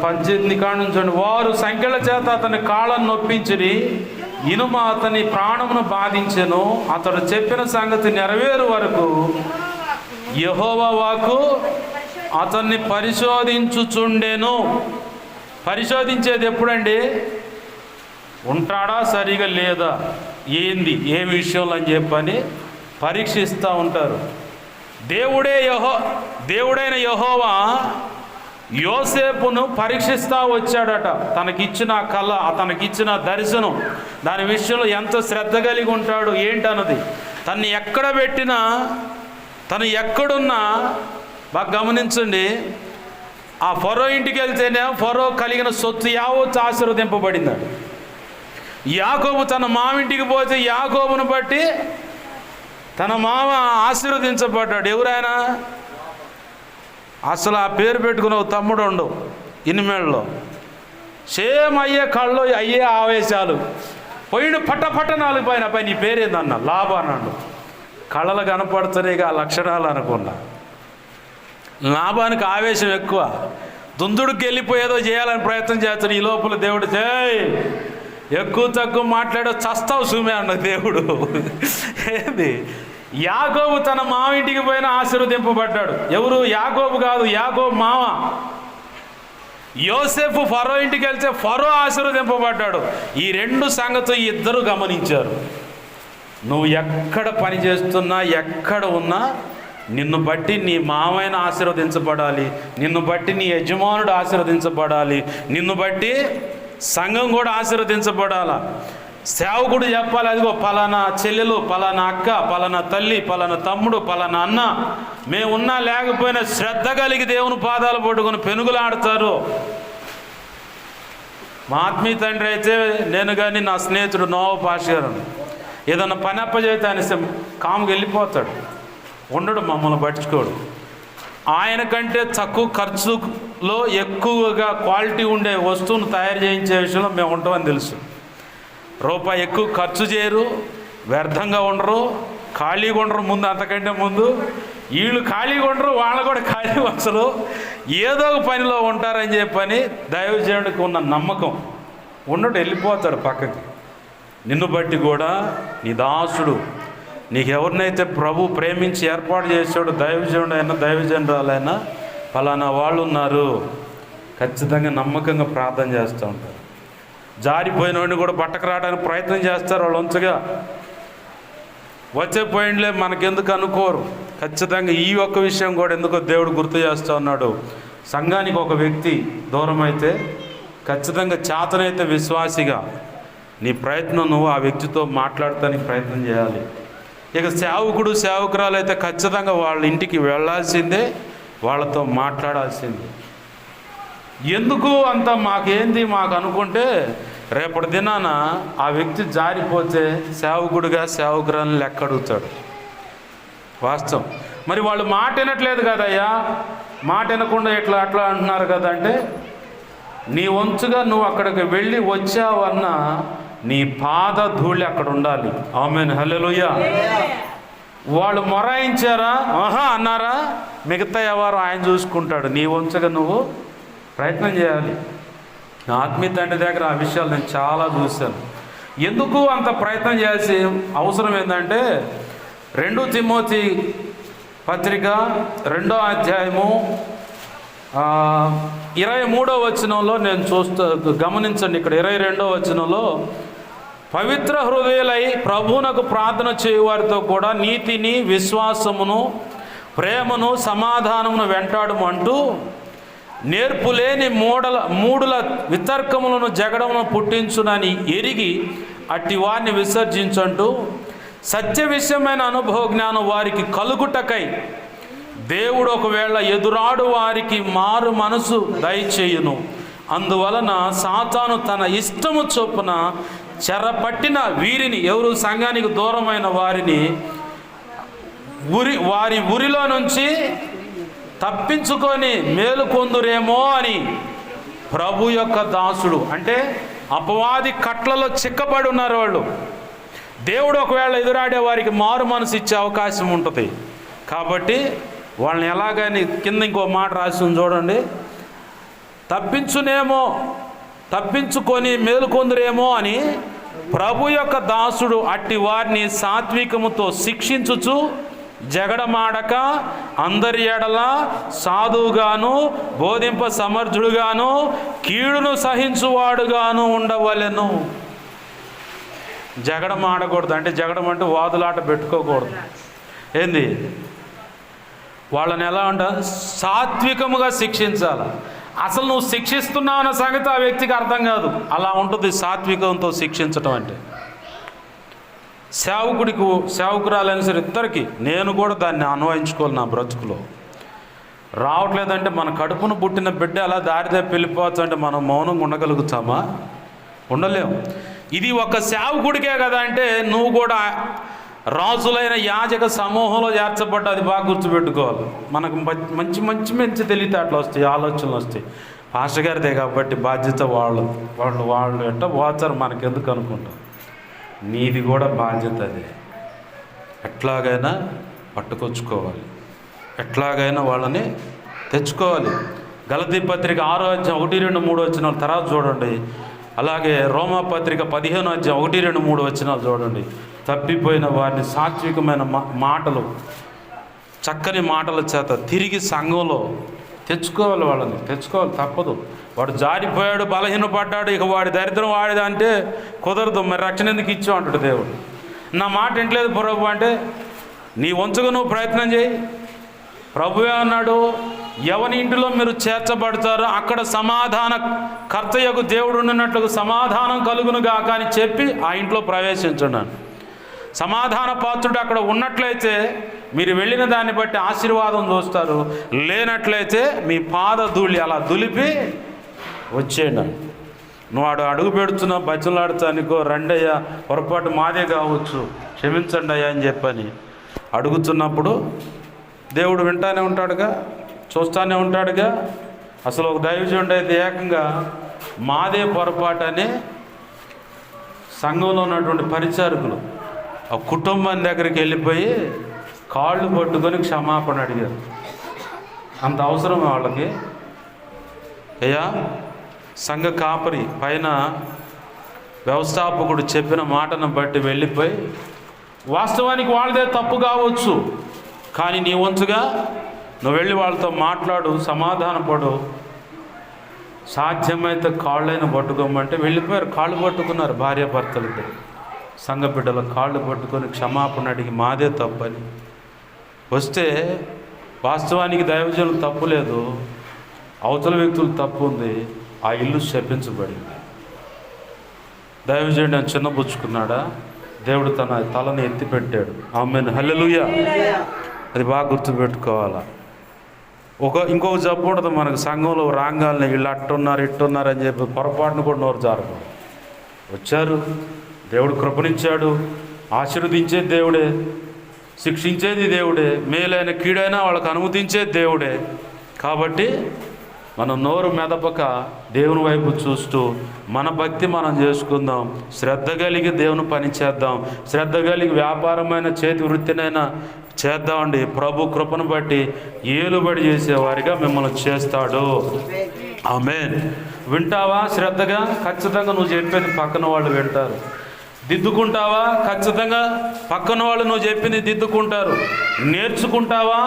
18 కాడ నుంచండి. వారు సంఖ్యల చేత అతని కాళ్ళను నొప్పించిరి, ఇనుమ అతని ప్రాణమును బాధించెను. అతడు చెప్పిన సంగతి నెరవేరు వరకు యెహోవా వాక్కు అతన్ని పరిశోధించుచుండెను. పరిశోధించేది ఎప్పుడండి? ఉంటాడా సరిగా లేదా, ఏంది ఏ విషయంలో అని చెప్పని పరీక్షిస్తూ ఉంటారు. దేవుడైన యెహోవా యోసేపును పరీక్షిస్తూ వచ్చాడట. తనకిచ్చిన కళ, తనకిచ్చిన దర్శనం, దాని విషయంలో ఎంత శ్రద్ధ కలిగి ఉంటాడు ఏంటన్నది. తను ఎక్కడ పెట్టినా, తను ఎక్కడున్నా బాగా గమనించండి. ఆ ఫరో ఇంటికి వెళ్తేనే ఫరో కలిగిన సొత్తు యావత్తు ఆశీర్వదింపబడిందాడు. యాకోబు తన మామింటికి పోతే యాకోబును బట్టి తన మామ ఆశీర్వదించబడ్డాడు. ఎవరైనా అసలు ఆ పేరు పెట్టుకున్న తమ్ముడు ఉండు ఇనిమేళ్ళలో, సేమ్ అయ్యే కళ్ళు, అయ్యే ఆవేశాలు. పోయిన పట్ట 4 పైన నీ పేరేందన్న లాభ అన్నాడు. కళ్ళలు కనపడుతున్నాయి ఆ లక్షణాలు అనుకున్నా. లాభానికి ఆవేశం ఎక్కువ, దుందుడికి వెళ్ళిపోయేదో చేయాలని ప్రయత్నం చేస్తాడు. ఈ లోపల దేవుడు ఎక్కువ తక్కువ మాట్లాడో చస్తావు సుమే అన్న దేవుడు. ఏంది? యాకోబు తన మామ ఇంటికి పోయిన ఆశీర్వదింపబడ్డాడు. ఎవరు? యాకోబు కాదు, యాకోబు మామ. యోసేపు ఫరో ఇంటికి వెళ్తే ఫరో ఆశీర్వదింపబడ్డాడు. ఈ రెండు సంగతులు ఇద్దరు గమనించారు. నువ్వు ఎక్కడ పని చేస్తున్నా, ఎక్కడ ఉన్నా నిన్ను బట్టి నీ మామైన ఆశీర్వదించబడాలి, నిన్ను బట్టి నీ యజమానుడు ఆశీర్వదించబడాలి, నిన్ను బట్టి సంఘం కూడా ఆశీర్వదించబడాల. సేవకుడు చెప్పాలి, అదిగో పలానా చెల్లెలు, పలానా అక్క, పలానా తల్లి, పలానా తమ్ముడు, పలానా అన్న మేమున్నా లేకపోయినా శ్రద్ధ కలిగి దేవుని పాదాలు పట్టుకొని పెనుగులాడతారు. మా ఆత్మీయ తండ్రి అయితే నేను కానీ నా స్నేహితుడు నోవ పాష గారు ఏదన్నా పని అప్పచేస్తే అనేసి కాముకి వెళ్ళిపోతాడు, ఉండడు, మమ్మల్ని పట్టించుకోడు. ఆయన కంటే తక్కువ ఖర్చులో ఎక్కువగా క్వాలిటీ ఉండే వస్తువును తయారు చేయించే విషయంలో మేము ఉంటామని తెలుసు. రూపాయి ఎక్కువ ఖర్చు చేయరు, వ్యర్థంగా ఉండరు, ఖాళీగా ఉండరు. ముందు అంతకంటే ముందు వీళ్ళు ఖాళీగా ఉండరు, వాళ్ళు కూడా ఖాళీ అసలు ఏదో ఒక పనిలో ఉంటారని చెప్పని దైవజనుడికి ఉన్న నమ్మకం ఉండడు, వెళ్ళిపోతాడు పక్కకి. నిన్ను బట్టి కూడా నీ దాసుడు, నీకు ఎవరినైతే ప్రభు ప్రేమించి ఏర్పాటు చేసాడు, దైవజనుడు అయినా దైవజనురాలైనా ఫలానా వాళ్ళు ఉన్నారు, ఖచ్చితంగా నమ్మకంగా ప్రార్థన చేస్తూ ఉంటారు. జారిపోయిన వాడిని కూడా పట్టకు రావడానికి ప్రయత్నం చేస్తారు. వాళ్ళు ఉంచగా వచ్చే పాయింట్లే మనకెందుకు అనుకోరు. ఖచ్చితంగా ఈ ఒక్క విషయం కూడా ఎందుకో దేవుడు గుర్తు చేస్తూ ఉన్నాడు. సంఘానికి ఒక వ్యక్తి దూరం అయితే ఖచ్చితంగా చేతనైతే విశ్వాసిగా నీ ప్రయత్నం నువ్వు ఆ వ్యక్తితో మాట్లాడటానికి ప్రయత్నం చేయాలి. ఇక సేవకుడు సేవకురాలు అయితే ఖచ్చితంగా వాళ్ళ ఇంటికి వెళ్ళాల్సిందే, వాళ్ళతో మాట్లాడాల్సిందే. ఎందుకు అంత మాకేంది మాకు అనుకుంటే రేపటి దినాన ఆ వ్యక్తి జారిపోతే సేవకుడిగా సేవకురాలను లెక్క అడుగుతాడు. వాస్తవం. మరి వాళ్ళు మాట వినట్లేదు కదయ్యా, మాట వినకుండా ఇట్లా అట్లా అంటున్నారు కదా అంటే, నీ వంచుగా నువ్వు అక్కడికి వెళ్ళి వచ్చావన్నా నీ పాద ధూళి అక్కడ ఉండాలి. ఆమేన్, హల్లెలూయా. వాళ్ళు మొరాయించారా, ఆహా అన్నారా, మిగతా ఎవరు ఆయన చూసుకుంటాడు. నీ వంచుగా నువ్వు ప్రయత్నం చేయాలి. ఆత్మీయ తండ్రి దగ్గర ఆ విషయాలు నేను చాలా చూశాను. ఎందుకు అంత ప్రయత్నం చేయాల్సి అవసరం ఏంటంటే 2 తిమోతి పత్రిక 2వ అధ్యాయము 23వ వచనంలో నేను గమనించండి. ఇక్కడ 22వ వచనంలో, పవిత్ర హృదయులై ప్రభువునకు ప్రార్థన చేయువారితో కూడా నీతిని, విశ్వాసమును, ప్రేమను, సమాధానమును వెంటాడమంటూ నేర్పులేని మూడుల వితర్కములను జగడమును పుట్టించునని ఎరిగి అట్టి వారిని విసర్జించంటూ సత్య విషయమైన అనుభవ జ్ఞానం వారికి కలుగుటకై దేవుడు ఒకవేళ ఎదురాడు వారికి మారు మనసు దయచేయును. అందువలన సాతాను తన ఇష్టము చొప్పున చెరపట్టిన వీరిని, ఎవరు సంఘానికి దూరమైన వారిని వారి ఊరిలో నుంచి తప్పించుకొని మేలుకొందురేమో అని ప్రభు యొక్క దాసుడు, అంటే అపవాది కట్లలో చిక్కబడి ఉన్నారు వాళ్ళు. దేవుడు ఒకవేళ ఎదురాడే వారికి మారు మనసు ఇచ్చే అవకాశం ఉంటుంది. కాబట్టి వాళ్ళని ఎలాగని కింద ఇంకో మాట రాసి చూడండి, తప్పించుకొని మేలుకొందురేమో అని ప్రభు యొక్క దాసుడు అట్టి వారిని సాత్వికముతో శిక్షించుచు జగడమాడక అందరి ఎడల సాధువుగాను బోధింప సమర్థుడుగాను కీడును సహించువాడుగాను ఉండవలెను. జగడమాడకూడదు అంటే, జగడం అంటే వాదులాట పెట్టుకోకూడదు. ఏంది, వాళ్ళని ఎలా ఉంటారు, సాత్వికముగా శిక్షించాలి. అసలు నువ్వు శిక్షిస్తున్నావు అన్న సంగతి ఆ వ్యక్తికి అర్థం కాదు. అలా ఉంటుంది సాత్వికంతో శిక్షించటం అంటే. సేవకుడికి సేవకురాలైన సరే ఇద్దరికి నేను కూడా దాన్ని అన్వయించుకోవాలి నా బ్రతుకులో. రావట్లేదంటే మన కడుపును పుట్టిన బిడ్డ అలా దారి తప్పి వెళ్ళిపోవచ్చు అంటే మనం మౌనంగా ఉండగలుగుతామా? ఉండలేము. ఇది ఒక సేవకుడికే కదా అంటే నువ్వు కూడా రాజులైన యాజక సమూహంలో చేర్చబడ్డ, అది బాగా గుర్తుపెట్టుకోవాలి. మనకు మంచి మంచి మంచి తెలివితేటలు వస్తాయి, ఆలోచనలు వస్తాయి. పాస్టర్ గారిదే కాబట్టి బాధ్యత వాళ్ళు ఎట్ట పోతారు మనకెందుకు అనుకుంటాం. నీది కూడా బాధ్యత అదే. ఎట్లాగైనా పట్టుకొచ్చుకోవాలి, ఎట్లాగైనా వాళ్ళని తెచ్చుకోవాలి. గలతీ పత్రిక 6వ అధ్యాయం 1, 2, 3 వచనాలు తర్వాత చూడండి. అలాగే రోమా పత్రిక 15వ అధ్యాయం 1, 2, 3 వచనాలు చూడండి. తప్పిపోయిన వారిని సాత్వికమైన మాటలు, చక్కని మాటల చేత తిరిగి సంఘంలో తెచ్చుకోవాలి. వాళ్ళని తెచ్చుకోవాలి, తప్పదు. వాడు జారిపోయాడు, బలహీనపడ్డాడు, ఇక వాడి దరిద్రం వాడిది అంటే కుదరదు. మరి రక్షణ ఎందుకు ఇచ్చావు అంటాడు దేవుడు. నా మాట వింటలేదు ప్రభు అంటే నీ వంచుగా నువ్వు ప్రయత్నం చేయి. ప్రభువే అన్నాడు, ఎవని ఇంటిలో మీరు చేర్చబడతారో అక్కడ సమాధాన కర్తయ్యకు దేవుడు ఉన్నట్లుగా సమాధానం కలుగునుగా అని చెప్పి ఆ ఇంట్లో ప్రవేశించండి. సమాధాన పాత్రుడు అక్కడ ఉన్నట్లయితే మీరు వెళ్ళిన దాన్ని బట్టి ఆశీర్వాదం చూస్తారు, లేనట్లయితే మీ పాద ధూళి అలా దులిపి వచ్చేయండి. నువ్వు అడుగు పెడుతున్నా బచ్చలాడుతానికో రండయ్యా, పొరపాటు మాదే కావచ్చు, క్షమించండి అయ్యా అని చెప్పని అడుగుతున్నప్పుడు దేవుడు వింటానే ఉంటాడుగా, చూస్తానే ఉంటాడుగా. అసలు ఒక దైవజనుడు అయితే ఏకంగా మాదే పొరపాటు అని సంఘంలో ఉన్నటువంటి పరిచారకులు ఆ కుటుంబం దగ్గరికి వెళ్ళిపోయి కాళ్ళు పట్టుకొని క్షమాపణ అడిగారు. అంత అవసరం వాళ్ళకి. అయ్యా, సంఘ కాపరి పైన వ్యవస్థాపకుడు చెప్పిన మాటను బట్టి వెళ్ళిపోయి, వాస్తవానికి వాళ్ళదే తప్పు కావచ్చు, కానీ నీ వంతుగా నువ్వు వెళ్ళి వాళ్ళతో మాట్లాడు, సమాధానపడు, సాధ్యమైతే కాళ్ళైనా పట్టుకోమంటే వెళ్ళిపోయారు. కాళ్ళు పట్టుకున్నారు భార్యాభర్తలిద్దరు. సంఘ బిడ్డల కాళ్ళు పట్టుకొని క్షమాపణ అడిగి మాదే తప్పని వస్తే, వాస్తవానికి దైవజనులు తప్పు లేదు, అవతల వ్యక్తులు తప్పు ఉంది. ఆ ఇల్లు శపించబడింది. దైవజనుడు చిన్నబుచ్చుకున్నాడా? దేవుడు తన తలను ఎత్తిపెట్టాడు. ఆమేన్, హల్లెలూయా. అది బాగా గుర్తుపెట్టుకోవాలా. ఇంకొక జబ్బు ఉండదు మనకు, సంఘంలో రాంగాల్ని వీళ్ళు అట్టున్నారు ఇట్టున్నారు అని చెప్పి పొరపాటును కూడా నోరు జారకూడదు. వచ్చారు, దేవుడు కృపనిచ్చాడు, ఆశీర్వదించేది దేవుడే, శిక్షించేది దేవుడే, మేలైన కీడైనా వాళ్ళకు అనుమతించేది దేవుడే. కాబట్టి మనం నోరు మెదపక దేవుని వైపు చూస్తూ మన భక్తి మనం చేసుకుందాం. శ్రద్ధ కలిగి దేవుని పని చేద్దాం. శ్రద్ధ కలిగి వ్యాపారమైన చేతి వృత్తినైనా చేద్దామండి. ప్రభు కృపను బట్టి ఏలుబడి చేసేవారిగా మిమ్మల్ని చేస్తాడు. ఆమేన్. వింటావా శ్రద్ధగా? ఖచ్చితంగా నువ్వు చెప్పేది పక్కన వాళ్ళు వింటారు. దిద్దుకుంటావా? ఖచ్చితంగా పక్కన వాళ్ళు నువ్వు చెప్పింది దిద్దుకుంటారు. నేర్చుకుంటావా?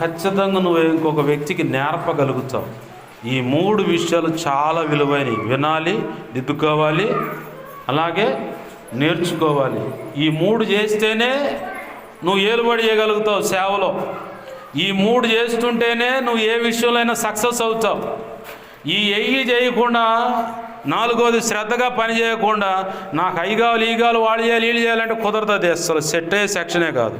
ఖచ్చితంగా నువ్వు ఇంకొక వ్యక్తికి నేర్పగలుగుతావు. ఈ 3 విషయాలు చాలా విలువైనవి. వినాలి, దిద్దుకోవాలి, అలాగే నేర్చుకోవాలి. ఈ 3 చేస్తేనే నువ్వు ఏలుబడి చేయగలుగుతావు సేవలో. ఈ 3 చేస్తుంటేనే నువ్వు ఏ విషయంలో సక్సెస్ అవుతావు. ఈ చేయకుండా 4వది శ్రద్ధగా పని చేయకుండా నాకు అయి కావాలి ఈ కావాలి వాళ్ళు చేయాలి వీళ్ళు చేయాలంటే కుదరదు. అసలు సెట్ అయ్యే సెక్షనే కాదు.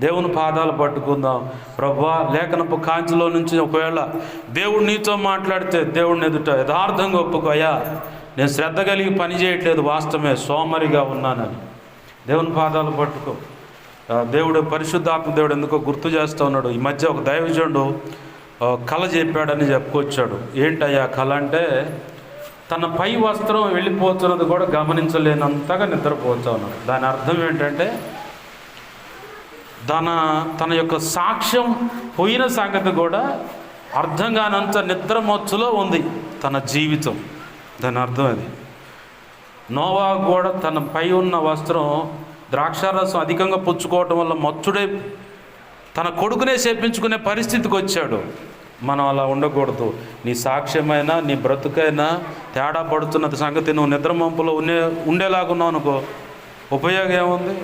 దేవుని పాదాలు పట్టుకుందాం. ప్రభువా, లేఖనపు కాంతిలో నుంచి ఒకవేళ దేవుడు నీతో మాట్లాడితే దేవుడిని ఎదుట యథార్థంగా ఒప్పుకోయా, నేను శ్రద్ధ కలిగి పని చేయట్లేదు, వాస్తవమే సోమరిగా ఉన్నానని దేవుని పాదాలు పట్టుకో. దేవుడు పరిశుద్ధాత్మ దేవుడు ఎందుకో గుర్తు చేస్తూ ఉన్నాడు. ఈ మధ్య ఒక దైవజనుడు కళ చెప్పాడని చెప్పుకొచ్చాడు. ఏంటయ్యా కళ అంటే, తన పై వస్త్రం వెళ్ళిపోతున్నది కూడా గమనించలేనంతగా నిద్రపోతూ ఉన్నాడు. దాని అర్థం ఏంటంటే తన యొక్క సాక్ష్యం పోయిన సంగతి కూడా అర్థం కానంత నిద్రమొచ్చులో ఉంది తన జీవితం. దాని అర్థం అది. నోవా కూడా తన పై ఉన్న వస్త్రం ద్రాక్షారసం అధికంగా పుచ్చుకోవటం వల్ల మచ్చుడే తన కొడుకునే చేపించుకునే పరిస్థితికి వచ్చాడు. మనం అలా ఉండకూడదు. నీ సాక్ష్యమైనా నీ బ్రతుకైనా తేడా పడుతున్న సంగతి నువ్వు నిద్రమంపులో ఉండేలాగున్నావు అనుకో, ఉపయోగం ఏముంది?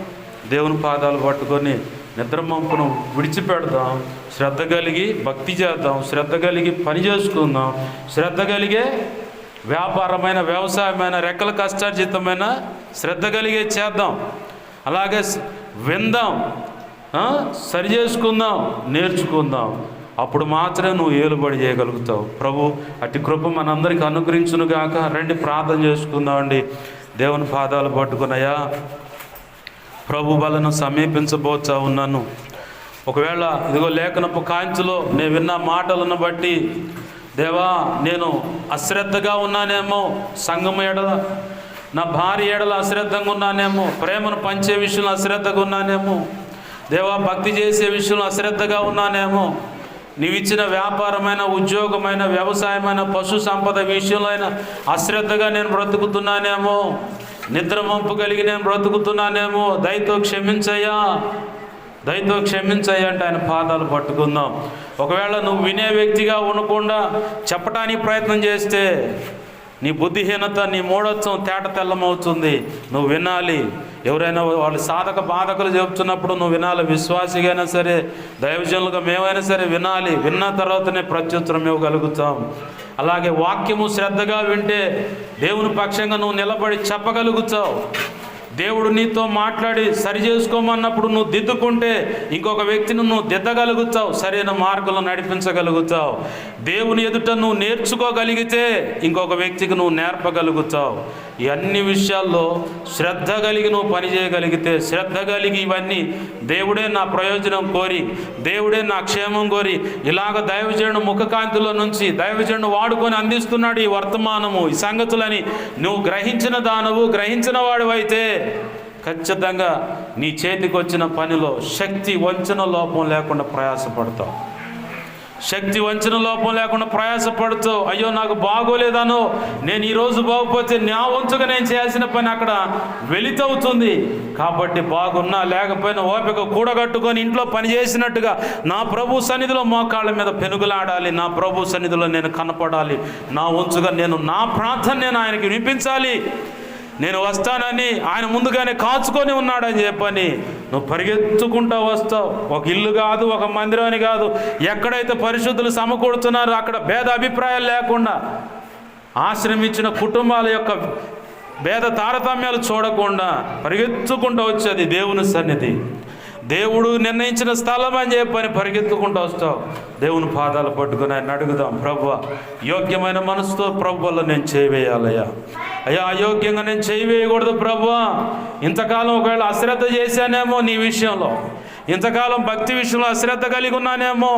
దేవుని పాదాలు పట్టుకొని నిద్రమంపును విడిచిపెడదాం. శ్రద్ధ కలిగి భక్తి చేద్దాం. శ్రద్ధ కలిగి పని చేసుకుందాం. శ్రద్ధ కలిగే వ్యాపారమైన వ్యవసాయమైన రెక్కల కష్టార్జితమైన శ్రద్ధ కలిగే చేద్దాం. అలాగే విందాం, సరి చేసుకుందాం, నేర్చుకుందాం. అప్పుడు మాత్రమే నువ్వు ఏలుబడి చేయగలుగుతావు. ప్రభు అట్టి కృప మనందరికీ అనుగ్రహించునుగాక. రండి ప్రార్థన చేసుకుందామండి. దేవుని పాదాలు పట్టుకున్నాయా, ప్రభు బలను సమీపించబోతా ఉన్నాను. ఒకవేళ ఇదిగో లేఖనపు కాంతిలో నేను విన్న మాటలను బట్టి, దేవా నేను అశ్రద్ధగా ఉన్నానేమో, సంఘం ఎడల నా భార్య ఎడల అశ్రద్ధంగా ఉన్నానేమో, ప్రేమను పంచే విషయంలో అశ్రద్ధగా ఉన్నానేమో, దేవా భక్తి చేసే విషయంలో అశ్రద్ధగా ఉన్నానేమో, నీవిచ్చిన వ్యాపారమైన ఉద్యోగమైన వ్యవసాయమైన పశు సంపద విషయంలో అయినా అశ్రద్ధగా నేను బ్రతుకుతున్నానేమో, నిద్రమంపు కలిగి నేను బ్రతుకుతున్నానేమో, దయతో క్షమించయ్యా, దయతో క్షమించయ్యా అంటే ఆయన పాదాలు పట్టుకుందాం. ఒకవేళ నువ్వు వినే వ్యక్తిగా ఉండకుండా చెప్పడానికి ప్రయత్నం చేస్తే నీ బుద్ధిహీనత నీ మూఢత్వం తేట తెల్లమవుతుంది. నువ్వు వినాలి, ఎవరైనా వాళ్ళు సాధక బాధకులు చెబుతున్నప్పుడు నువ్వు వినాలి. విశ్వాసిగైనా సరే, దైవజనులుగా మేమైనా సరే వినాలి. విన్న తర్వాతనే ప్రత్యుత్తరం ఇవ్వగలుగుతాం. అలాగే వాక్యము శ్రద్ధగా వింటే దేవుని పక్షంగా నువ్వు నిలబడి చెప్పగలుగుతావు. దేవుడు నీతో మాట్లాడి సరి చేసుకోమన్నప్పుడు నువ్వు దిద్దుకుంటే ఇంకొక వ్యక్తిని నువ్వు దిద్దగలుగుతావు, సరైన మార్గంలో నడిపించగలుగుతావు. దేవుని ఎదుట నువ్వు నేర్చుకోగలిగితే ఇంకొక వ్యక్తికి నువ్వు నేర్పగలుగుతావు. ఈ అన్ని విషయాల్లో శ్రద్ధ కలిగి నువ్వు పనిచేయగలిగితే, శ్రద్ధ కలిగి ఇవన్నీ దేవుడే నా ప్రయోజనం కోరి, దేవుడే నా క్షేమం కోరి, ఇలాగ దైవజనుడు ముఖకాంతిలో నుంచి దైవజనుడు వాడుకొని అందిస్తున్నాడు ఈ వర్తమానము, ఈ సంగతులని నువ్వు గ్రహించిన దానవు, గ్రహించిన వాడివైతే ఖచ్చితంగా నీ చేతికి వచ్చిన పనిలో శక్తి వంచన లోపం లేకుండా ప్రయాసపడతావు. శక్తి వంచన లోపం లేకుండా ప్రయాసపడుతూ అయ్యో నాకు బాగోలేదనో, నేను ఈరోజు బాగోపోతే నా వంతుగా నేను చేయాల్సిన పని అక్కడ వెలితవుతుంది. కాబట్టి బాగున్నా లేకపోయినా ఓపిక కూడగట్టుకొని ఇంట్లో పని చేసినట్టుగా నా ప్రభు సన్నిధిలో మోకాళ్ళ మీద పెనుగులాడాలి, నా ప్రభు సన్నిధిలో నేను కనపడాలి, నా వంతుగా నేను నా ప్రార్థన నేను ఆయనకి వినిపించాలి, నేను వస్తానని ఆయన ముందుగానే కాచుకొని ఉన్నాడని చెప్పని నువ్వు పరిగెత్తుకుంటూ వస్తావు. ఒక ఇల్లు కాదు, ఒక మందిరం అని కాదు, ఎక్కడైతే పరిశుద్ధులు సమకూడుతున్నారో అక్కడ భేద అభిప్రాయాలు లేకుండా, ఆశ్రమించిన కుటుంబాల యొక్క భేద తారతమ్యాలు చూడకుండా పరిగెత్తుకుంటూ వచ్చేది దేవుని సన్నిధి, దేవుడు నిర్ణయించిన స్థలం అని చెప్పని పరిగెత్తుకుంటూ వస్తావు. దేవుని పాదాలు పట్టుకుని ఆయన అడుగుదాం, ప్రభువా యోగ్యమైన మనసుతో ప్రభువులో నేను చేయవేయాలయ్యా, అయ్యా అయోగ్యంగా నేను చేయవేయకూడదు ప్రభువా. ఇంతకాలం ఒకవేళ అశ్రద్ధ చేశానేమో నీ విషయంలో, ఇంతకాలం భక్తి విషయంలో అశ్రద్ధ కలిగి ఉన్నానేమో,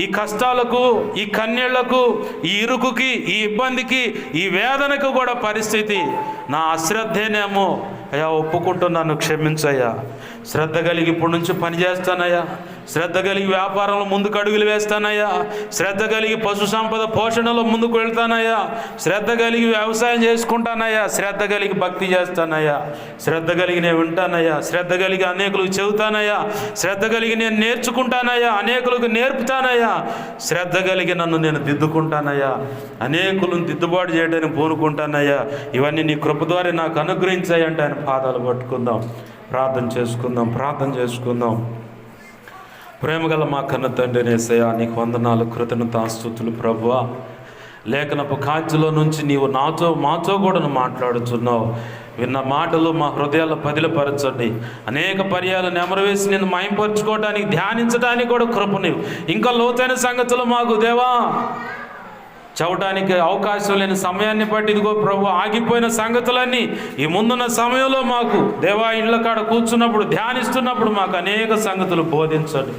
ఈ కష్టాలకు, ఈ కన్నీళ్లకు, ఈ ఇరుకుకి, ఈ ఇబ్బందికి, ఈ వేదనకు కూడా పరిస్థితి నా అశ్రద్ధేనేమో. అయ్యా ఒప్పుకుంటున్నాను, క్షమించయ్యా. శ్రద్ధ కలిగి ఇప్పటి నుంచి పని చేస్తానయ్యా, శ్రద్ధ కలిగి వ్యాపారంలో ముందుకు అడుగులు వేస్తానయ్యా, శ్రద్ధ కలిగి పశు సంపద పోషణలో ముందుకు వెళ్తానయ్యా, శ్రద్ధ కలిగి వ్యవసాయం చేసుకుంటానయ్యా, శ్రద్ధ కలిగి భక్తి చేస్తానయ్యా, శ్రద్ధ కలిగి నేను వింటానయ్యా, శ్రద్ధ కలిగి అనేకులకు చెబుతానయ్యా, శ్రద్ధ కలిగి నేను నేర్చుకుంటానయ్యా, అనేకులకు నేర్పుతానయ్యా, శ్రద్ధ కలిగి నన్ను నేను దిద్దుకుంటానయ్యా, అనేకులను దిద్దుబాటు చేయడానికి పూనుకుంటానయ్యా. ఇవన్నీ నీ కృప ద్వారా నాకు అనుగ్రహించాయి అంటే ఆయన పాదాలు పట్టుకుందాం, ప్రార్థన చేసుకుందాం. ప్రేమగల మా కన్న తండ్రి యేసయ్యా, నీకు వందనాలు, కృతజ్ఞతాస్తుతులు ప్రభువా. లేఖనపు కాంతిలో నుంచి నీవు మాతో కూడా మాట్లాడుతున్నావు. విన్న మాటలు మా హృదయాల్లో పదిలపరచండి. అనేక పర్యాలు నెమరవేసి నేను మయంపరుచుకోవడానికి, ధ్యానించడానికి కూడా కృప నీవు. ఇంకా లోతైన సంగతులు మాకు దేవా చవటానికి అవకాశం లేని సమయాన్ని బట్టి ఇదిగో ప్రభు ఆగిపోయిన సంగతులన్నీ ఈ ముందున్న సమయంలో మాకు దేవా ఇళ్ళ కాడ కూర్చున్నప్పుడు, ధ్యానిస్తున్నప్పుడు మాకు అనేక సంగతులు బోధించండి.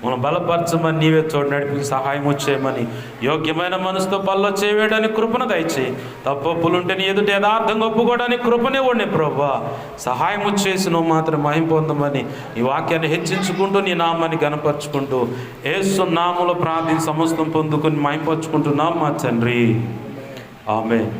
మనం బలపరచమని, నీవే తోడు నడిపి సహాయం వచ్చేయమని, యోగ్యమైన మనసుతో పనిలో చేయడానికి కృపణ దయచేయి. తప్పులుంటే నీ ఎదుట యథార్థంగా ఒప్పుకోవడానికి కృపనివ్వండి ప్రభువా. సహాయం వచ్చేసి నువ్వు మాత్రం మహిమ పొందమని ఈ వాక్యాన్ని హెచ్చించుకుంటూ నీ నామాన్ని గణపరుచుకుంటూ యేసు నామములో ప్రార్థన సమస్తం పొందుకొని మహిమపరుచుకుంటున్నాం మా తండ్రి. ఆమేన్.